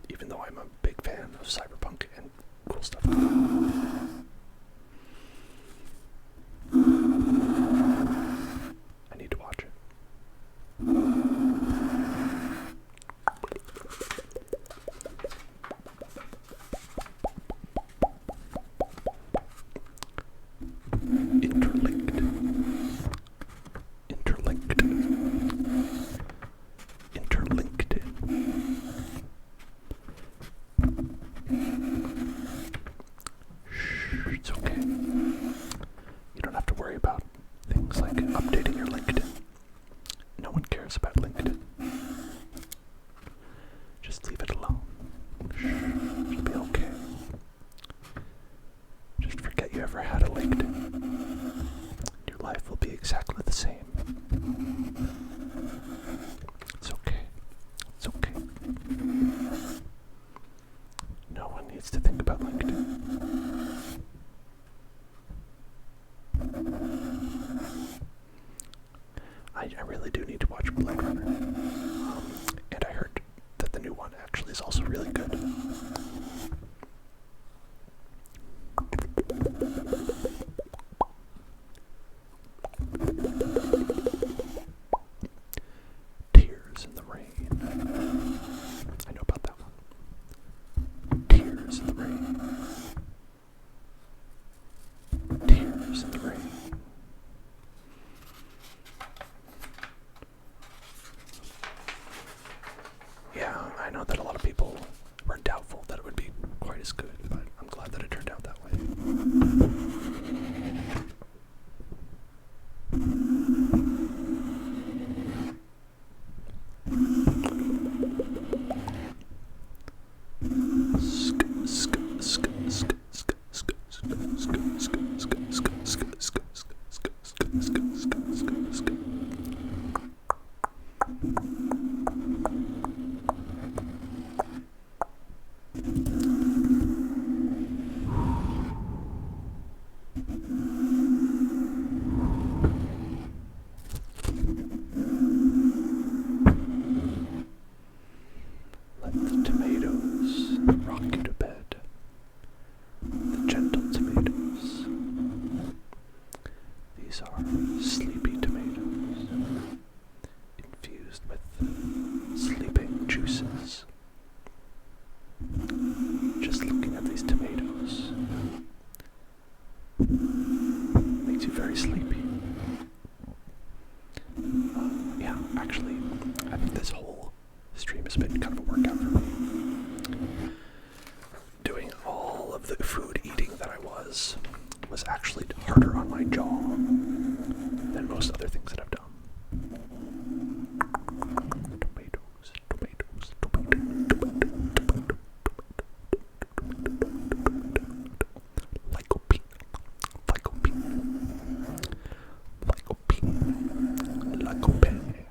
Even though I'm a big fan of cyberpunk and cool stuff. I need to watch it. Interlinked. Shh, it's okay. You don't have to worry about things like updating your LinkedIn. No one cares about LinkedIn. Just leave it alone. Shh, it'll be okay. Just forget you ever had a LinkedIn. Your life will be exactly the same. It's okay. It's okay. No one needs to think about LinkedIn. I really do need to watch Blade Runner. And I heard that the new one actually is also really good. Tears in the Rain. I know about that one. Tears in the Rain. Tears in the Rain. Yeah, I know that a lot of people were doubtful that it would This whole stream has been kind of a workout for me. Doing all of the food eating that I was actually harder on my jaw than most other things that I've done. Tomatoes, tomatoes, lycopene, lycopene, lycopene, lycopene,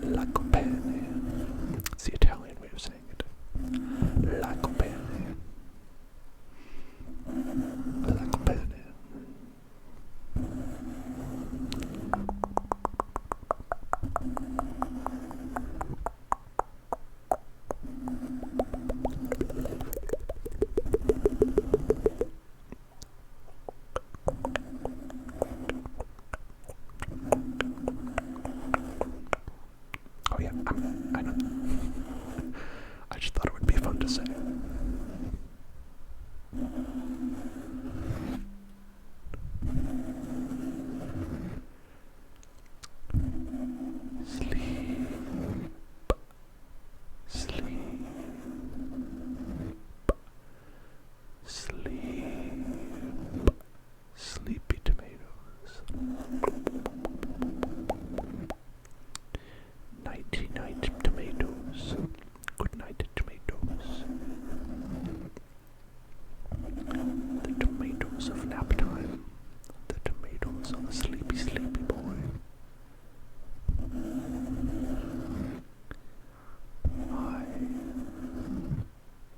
lycopene. It's the Italian way of saying it. Lycopene, lycopene. Oh yeah, I know. I just thought it would be fun to say. Sleep, sleep, sleep, sleepy tomatoes. Nighty night tomatoes. Good night tomatoes. The tomatoes of nap time. The tomatoes of a sleepy, sleepy boy. I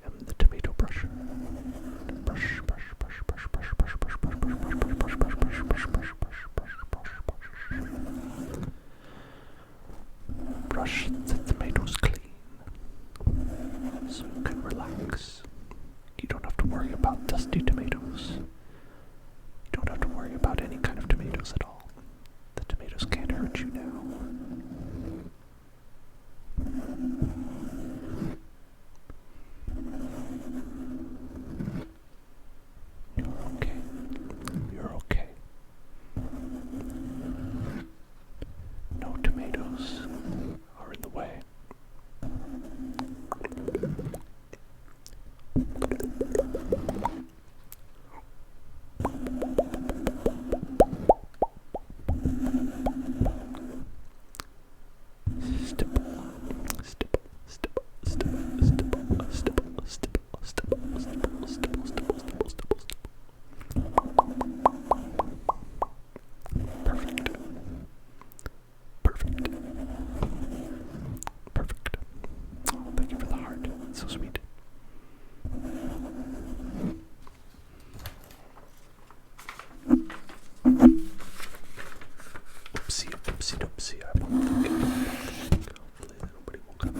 am the tomato brusher. Brush, brush, brush, brush, brush, brush, brush, brush, brush, brush, brush, brush, brush, brush, brush, brush, brush, brush. Brush the tomatoes clean so you can relax. You don't have to worry about dusty tomatoes. You don't have to worry about any kind of tomatoes at all. The tomatoes can't hurt you now. You're okay. You're okay. No tomatoes are in the way. Perfect. Perfect. Perfect. Oh, thank you for the heart. It's so sweet. Oopsie, oopsie, doopsie. I won't think. Hopefully nobody will come.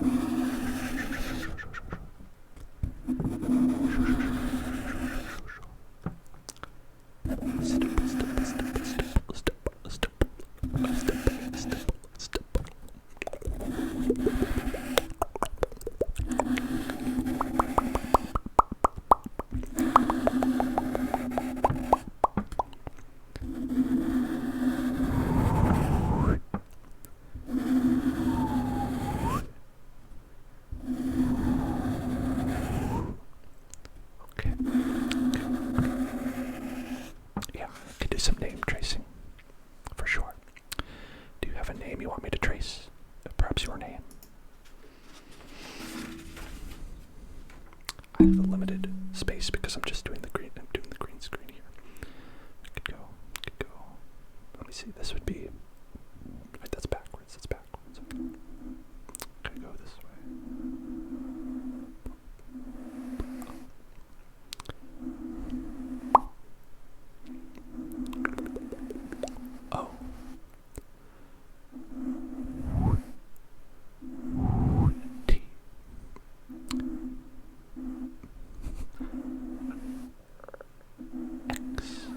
Yeah, I could do some name tracing, for sure. Do you have a name you want me to trace? Perhaps your name. I have a limited space because I'm just doing the green. I'm doing the green screen here. I could go. Let me see. This would be. Right, that's backwards. That's backwards. Okay, go this way. Oh. T. X.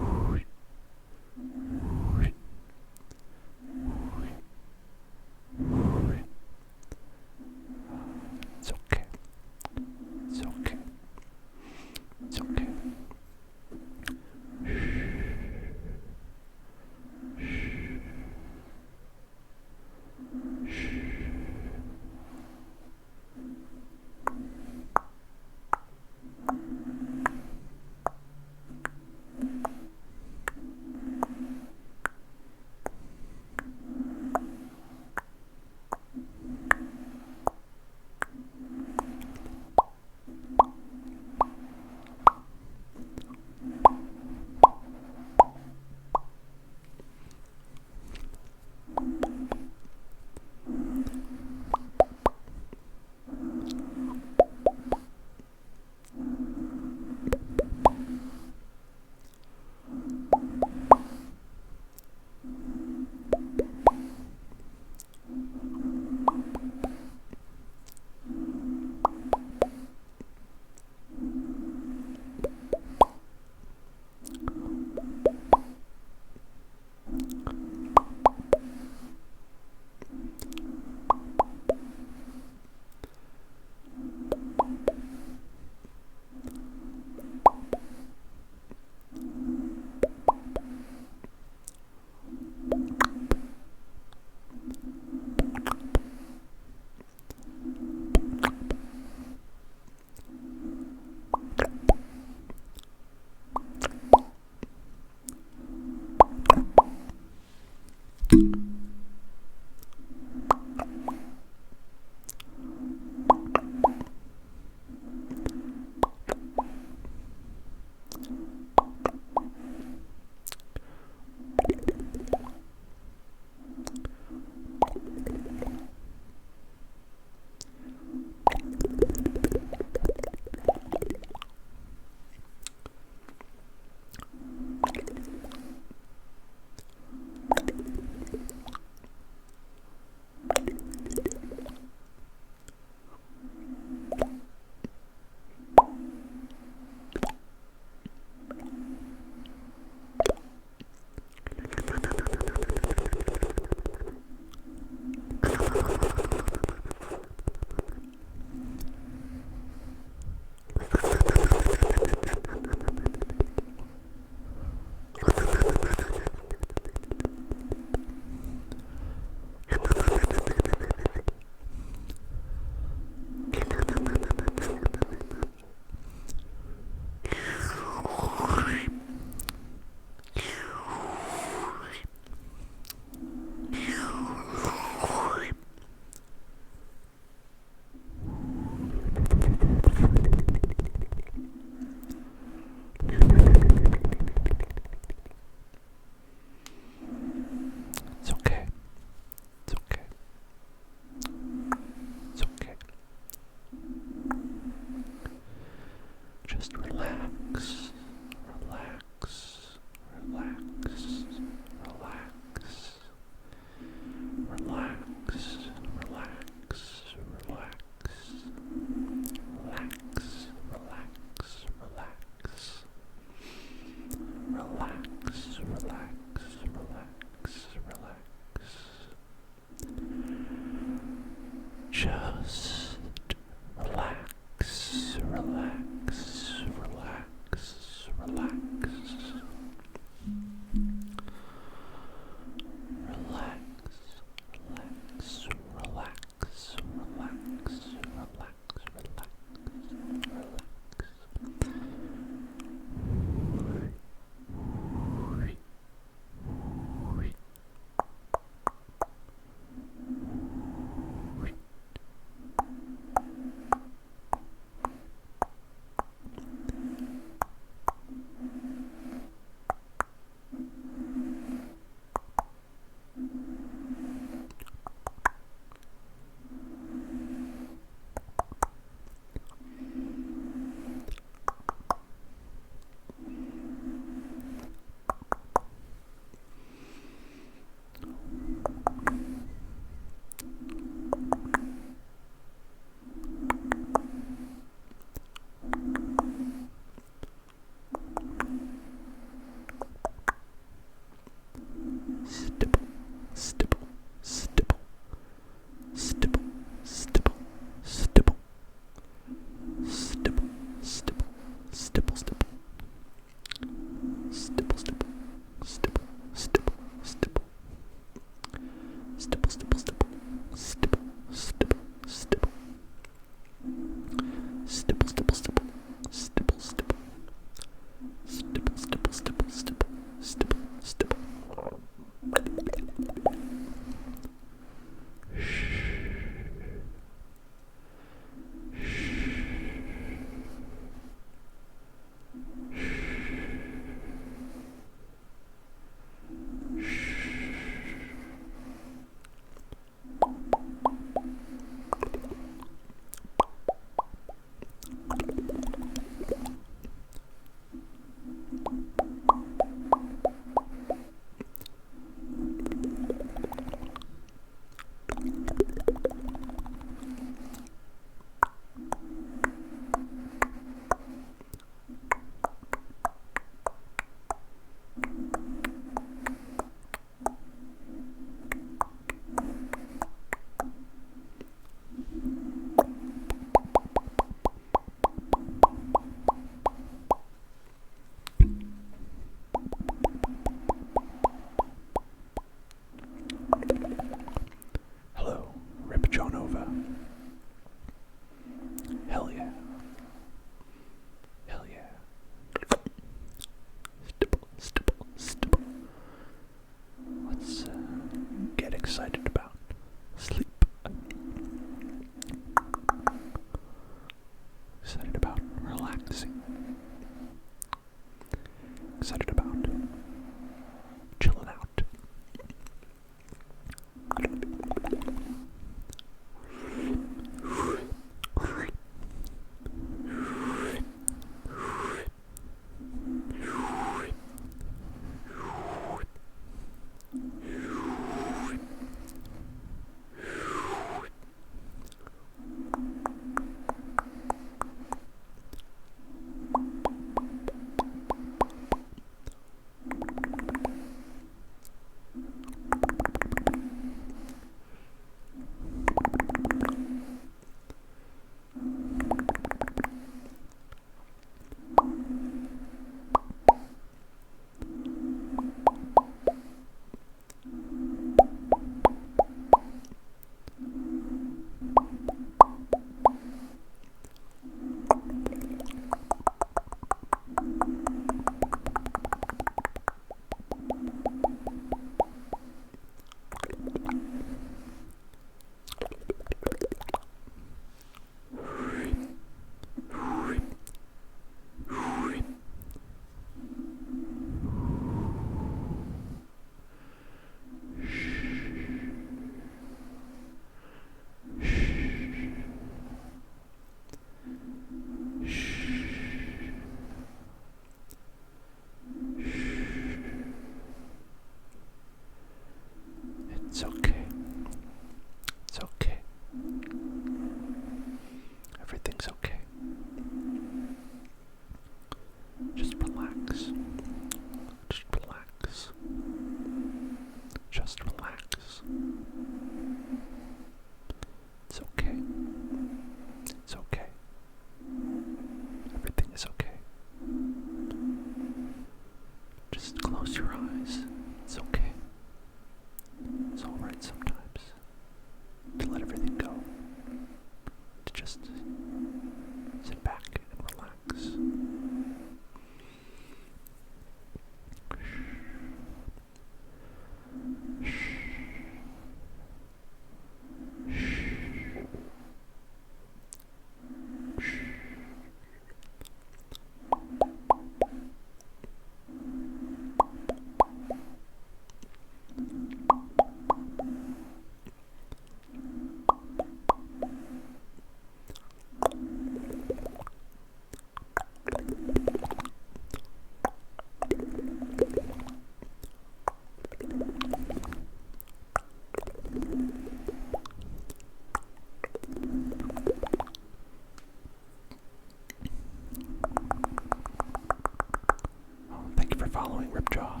following, Ripjaw.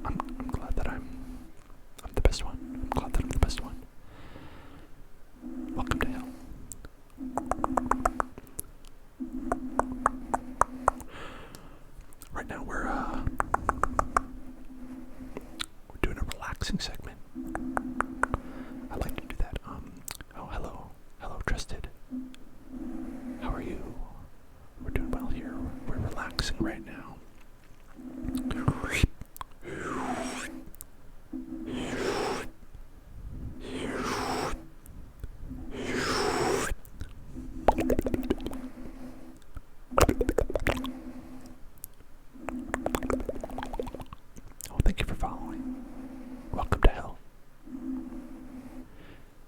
I'm glad that I'm the best one. I'm glad that I'm the best one. Welcome to hell. Right now we're doing a relaxing segment. I like to do that. Oh, hello, trusted. How are you? We're doing well here. We're relaxing right now. Oh, thank you for following. Welcome to hell.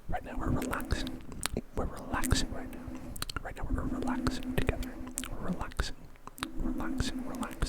Right now we're relaxing. We're relaxing right now. Right now we're relaxing together. We're relaxing. Relaxing, relaxing.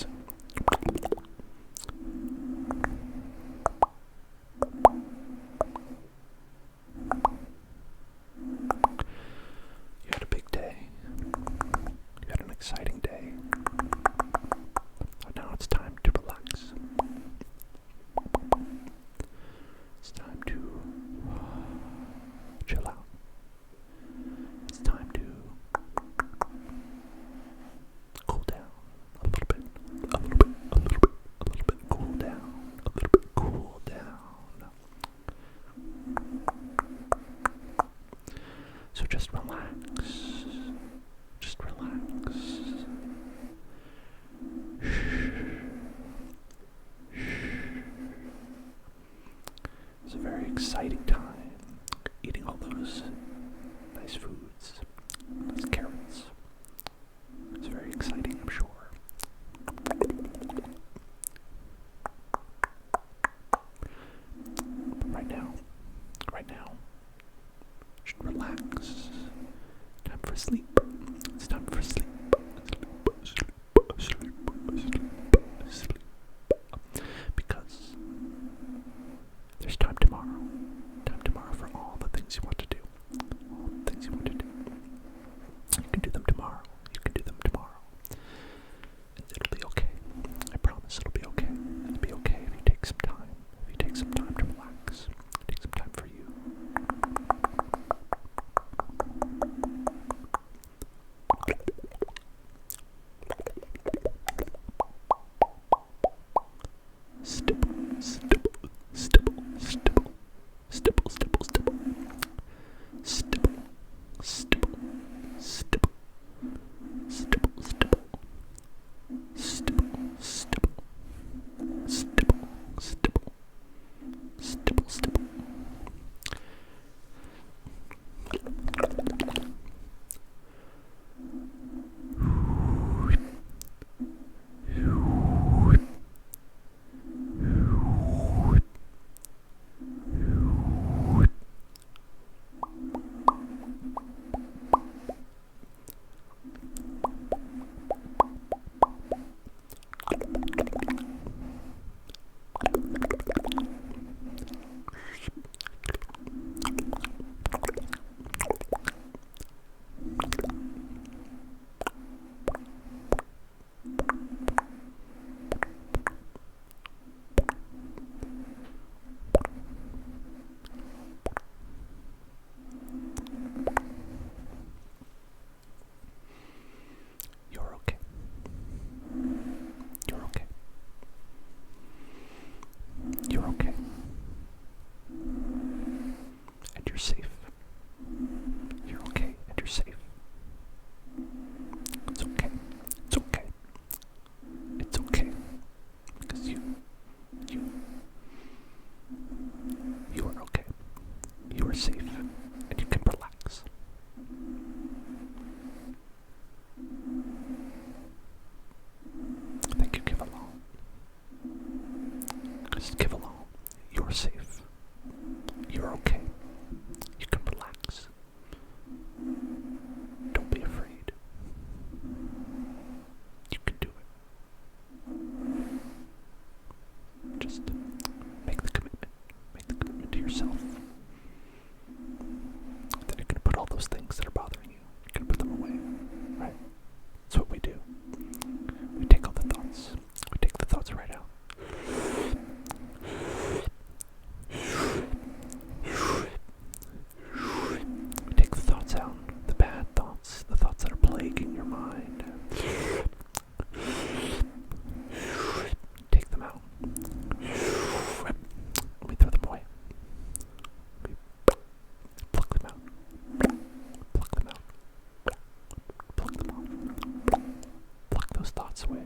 stress away.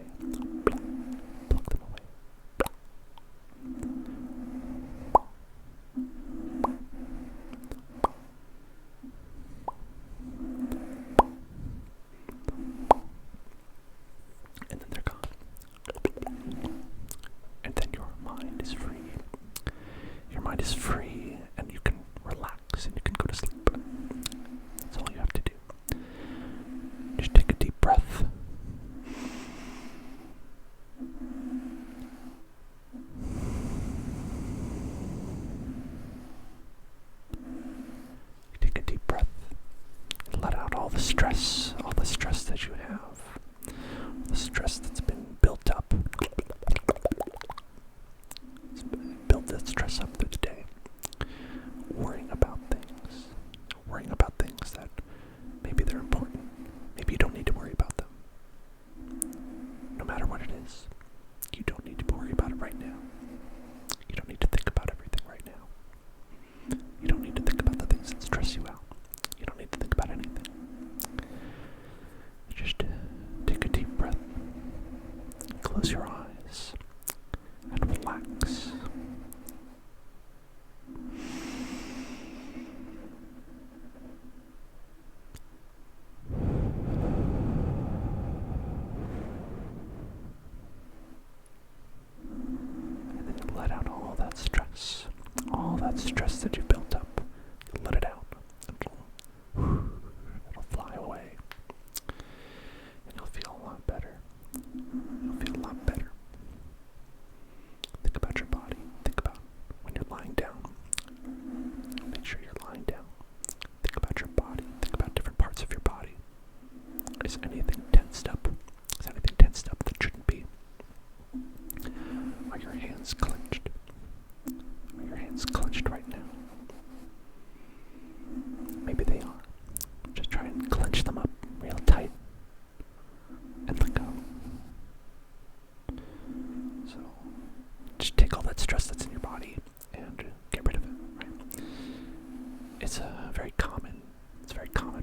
Pluck them away. And then they're gone. And then your mind is free. Your mind is free, and you can relax, and you can go to sleep. That's all you have to do. Just take a deep breath. You take a deep breath and let out all the stress that you have, all the stress that's been built up. Build that stress up through the day, worrying about things that maybe they're important. Maybe you don't need to worry about them. No matter what it is, you don't need to worry about it right now. You don't need to think about everything right now. You don't need to think about the things that stress you out. You don't need to think about anything. Just take a deep breath, close your eyes, and relax. Let out all that stress that you've built up. Let it out. It'll fly away. And you'll feel a lot better. You'll feel a lot better. Think about your body. Think about when you're lying down. Make sure you're lying down. Think about your body. Think about different parts of your body. Is anything tensed up? Is anything tensed up that shouldn't be? Are your hands clenched? Are your hands clenched right now? Maybe they are. Just try and clench them up real tight and let go. So just take all that stress that's in your body and get rid of it, right? It's a very common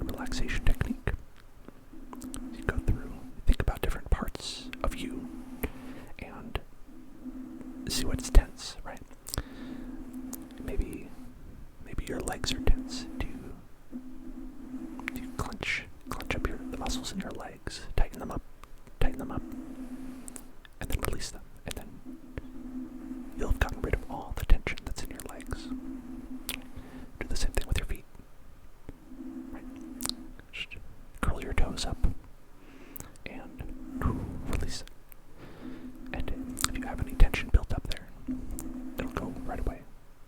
relaxation technique. You go through, think about different parts of you and see what's tense, right? Maybe your legs are tense. Do you clench up the muscles in your legs, tighten them up, and then release them, and then you'll have gotten rid of all the tension that's in your legs. Do the same thing with your feet, right? Just curl your toes up and release it. And if you have any tension built up there, it'll go right away,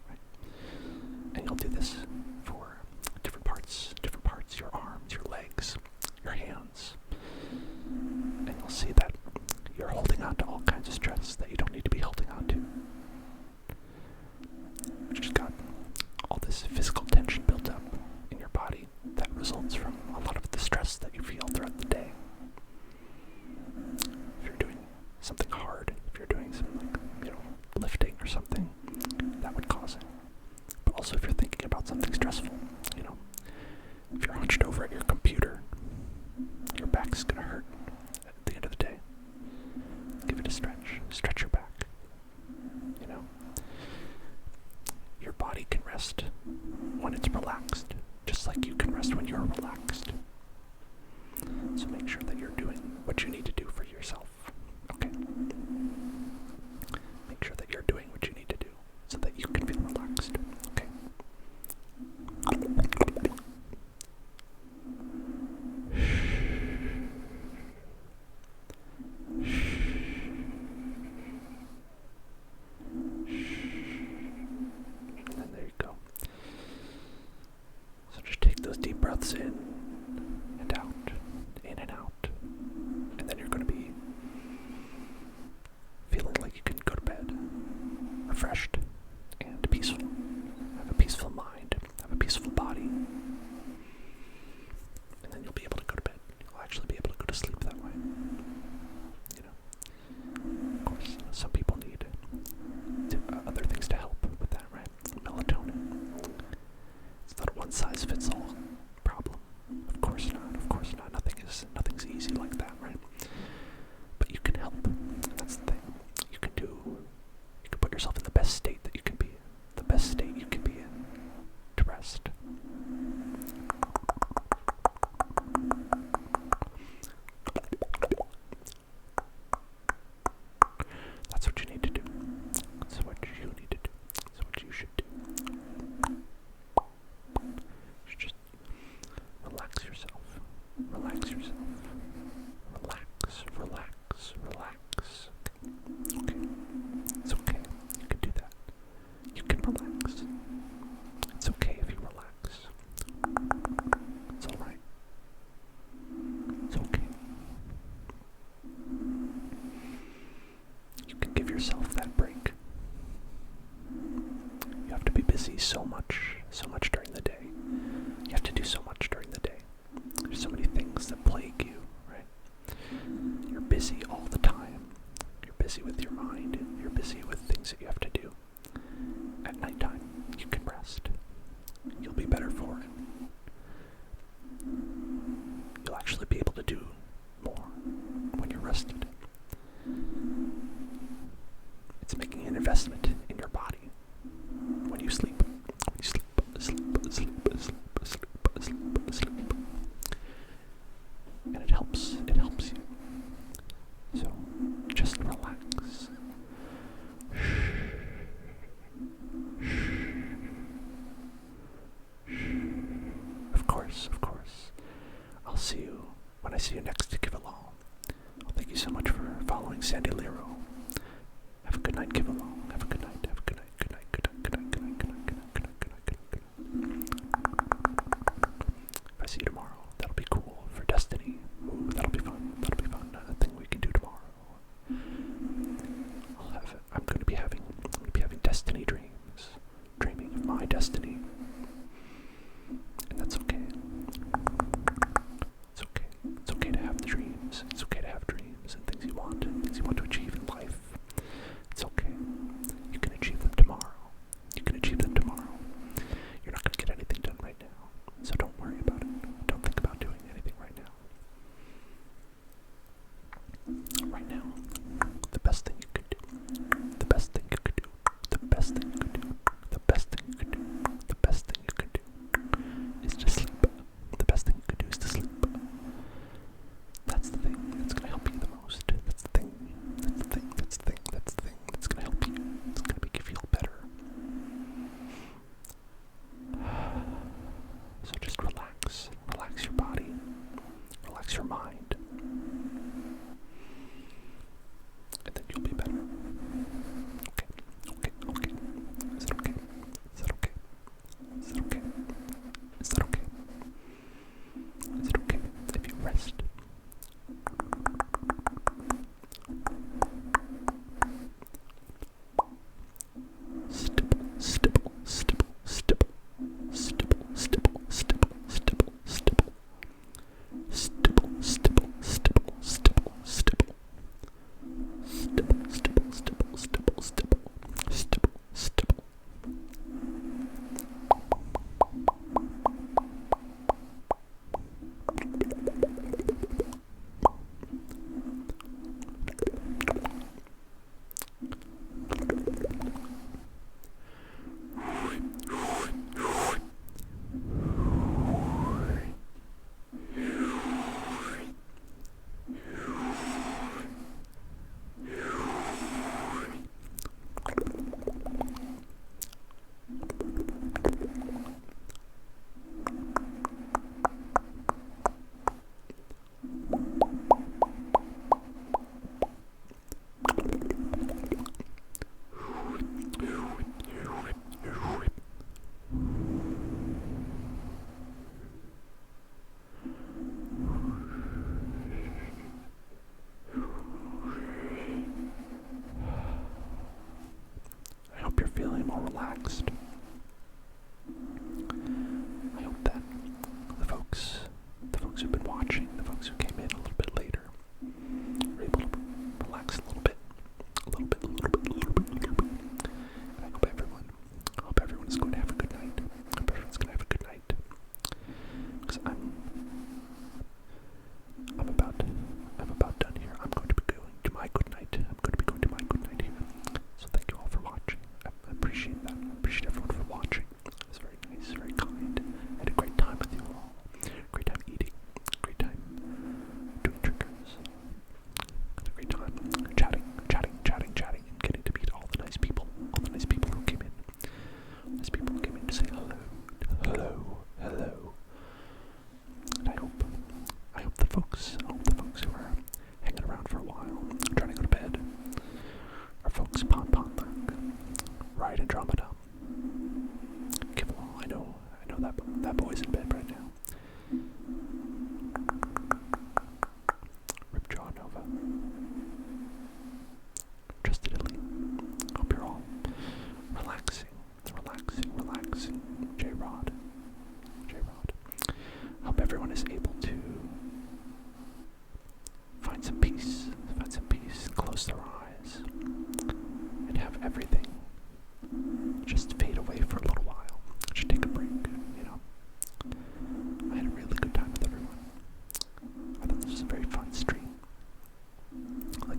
right? And you'll do this for different parts, your arms, your legs, your hands. And you'll see that you're holding on to all kinds of stress that you don't need to be holding on to. You just got all this physical tension built up in your body that results from a lot of the stress that you feel throughout the day. If you're doing something hard, if you're doing some lifting or something, that would cause it. But also if you're thinking about something stressful, if you're hunched over at your computer, your back's gonna hurt at the end of the day. Give it a stretch. Stretch your back. rested. It's making an investment in your body when you sleep. When you sleep, sleep. And it helps you. So, just relax. Of course. I'll see you when I see you next to Give Along. Well, thank you so much for following Sandy Lero. Have a good night, Give Along. Have a good night. Have a good night. Good night. Good night. Good night. Good night. Good night. Good night. Good night. Good night. Good night. If I see you tomorrow, that'll be cool for Destiny. Ooh, that'll be fun. That'll be fun. A thing we can do tomorrow. I'm going to be having Destiny dreams, dreaming of my destiny, and that's okay. It's okay. It's okay to have the dreams. It's okay to have dreams and things you want to achieve in life. It's okay. You can achieve them tomorrow. You're not going to get anything done right now, so don't worry about it. Don't think about doing anything right now. Right now, the best thing you could do, the best thing you could do, the best thing you could do, the best thing you could do, the best thing you could do is to sleep. The best thing you could do is to sleep. That's the thing that's going to help you the most. That's the thing that's going to help you. It's going to make you feel better. So just relax. Relax your body. Relax your mind. And then you'll be better. Okay. Is that okay? Is that okay? Is that okay? Is that okay? Is it okay if you rest? Stipple. Relaxed. I hope that the folks who've been watching, the folks who came in a little bit later, were able to relax a little bit. And I hope everyone is going to have a good night. Because I'm about done here. I'm going to be going to my good night. Here. So thank you all for watching. I appreciate that. I appreciate everyone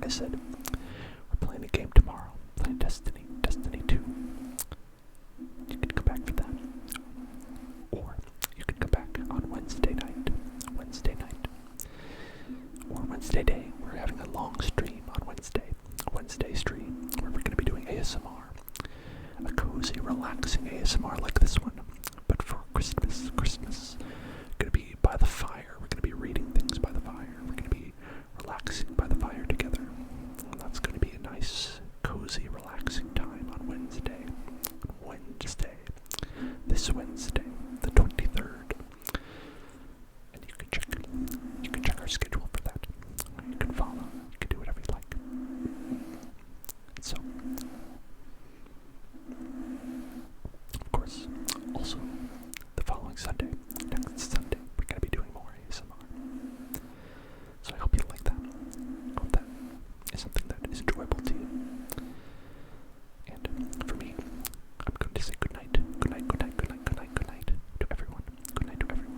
like I said, we're playing a game tomorrow. Playing Destiny 2. You can come back for that. Or you can come back on Wednesday night. Or Wednesday day. We're having a long stream on Wednesday stream, where we're going to be doing ASMR. A cozy, relaxing ASMR like this one. But for Christmas. Going to be by the fire. We're going to be reading things by the fire. We're going to be relaxing by the fire together. And that's going to be a nice, cozy, relaxing time on Wednesday. This Wednesday, the 23rd. And you can check our schedule for that. You can follow. You can do whatever you like. So, of course, also the following Sunday, next Sunday, we're going to be doing more ASMR. So I hope you like that. I hope that is something that is enjoyable to you. And for me, I'm going to say good night to everyone. Good night to everyone.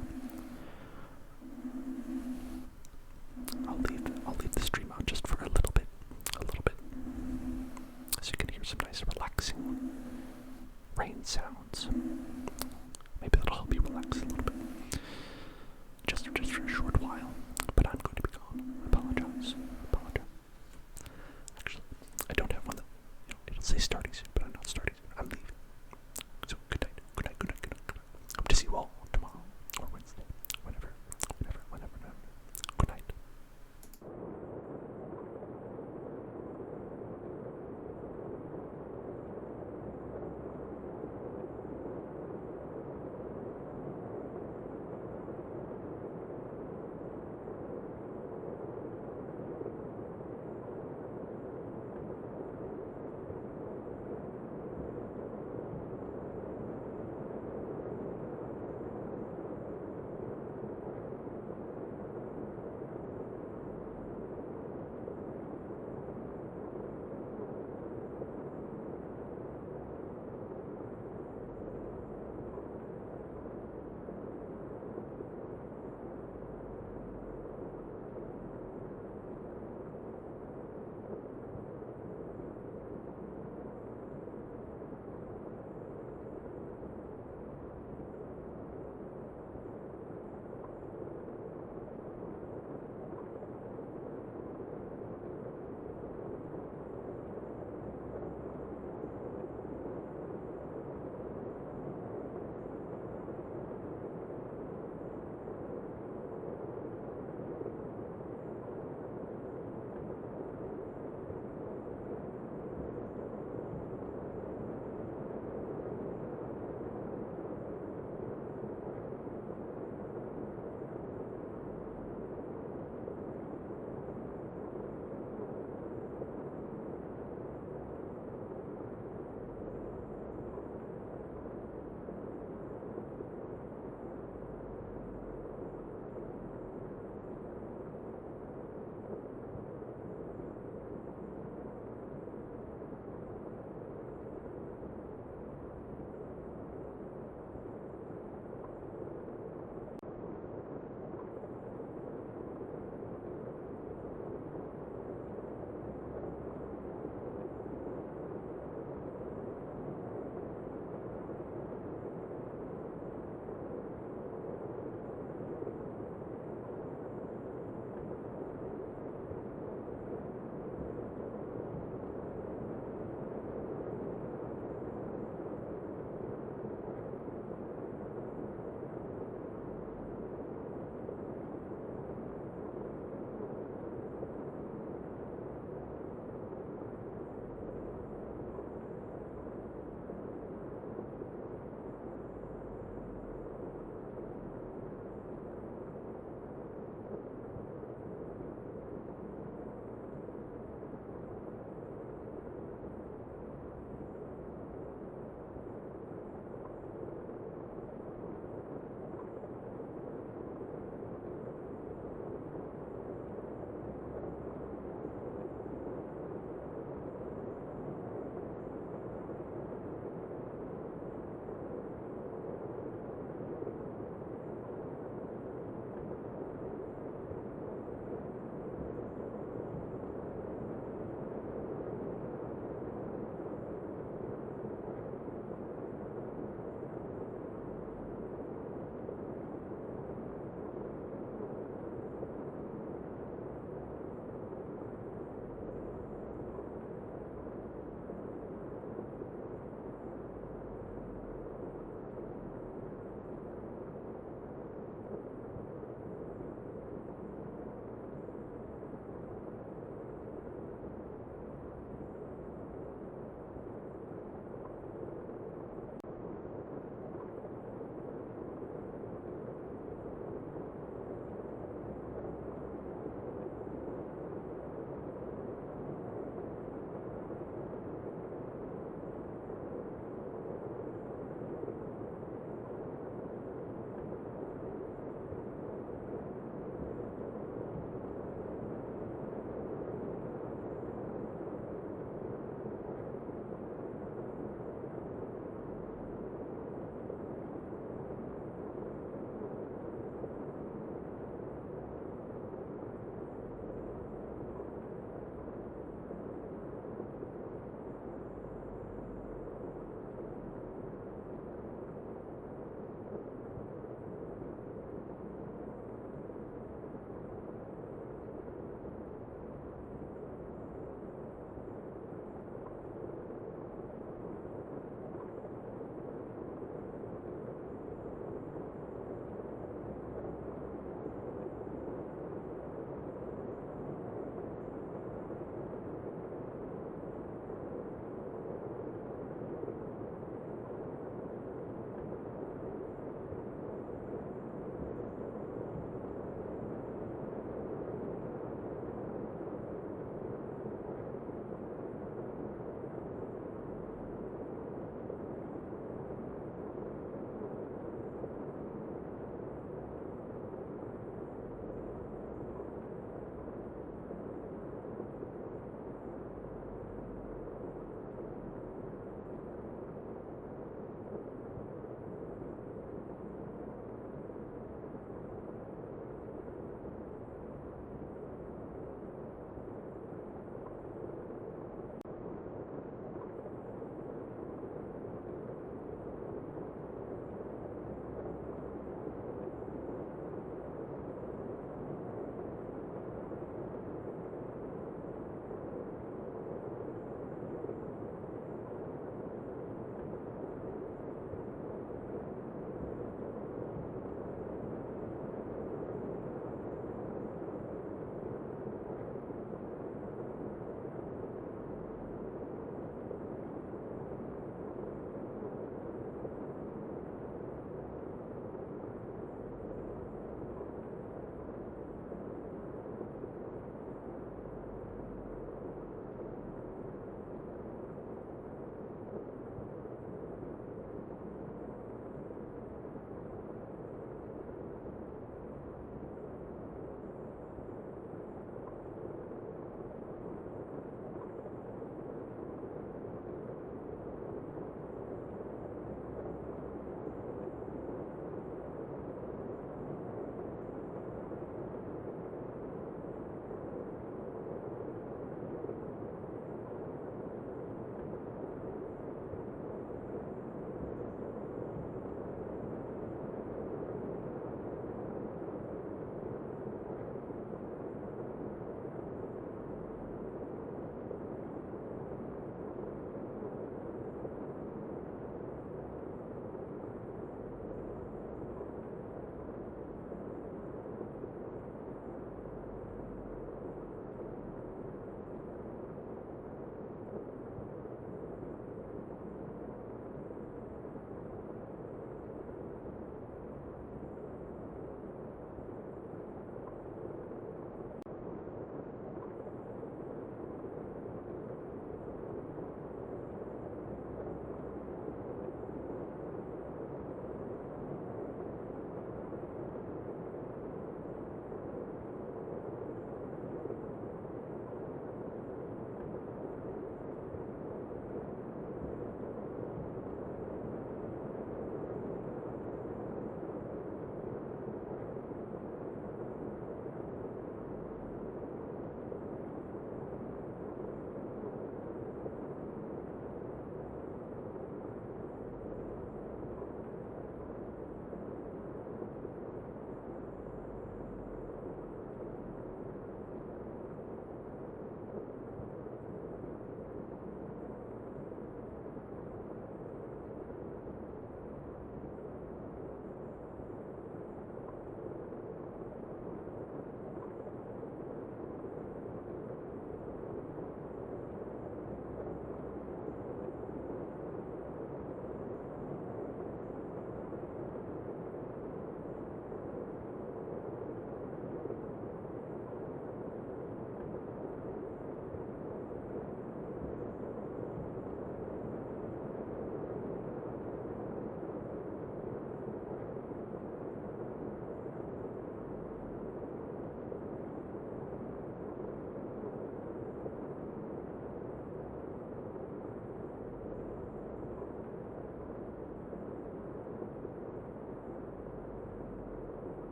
I'll leave the stream on just for a little bit, so you can hear some nice relaxing rain sounds. Maybe that'll help you relax a little bit, just for a short while. But I'm going to be gone. Apologize. Actually, I don't have one that it'll say start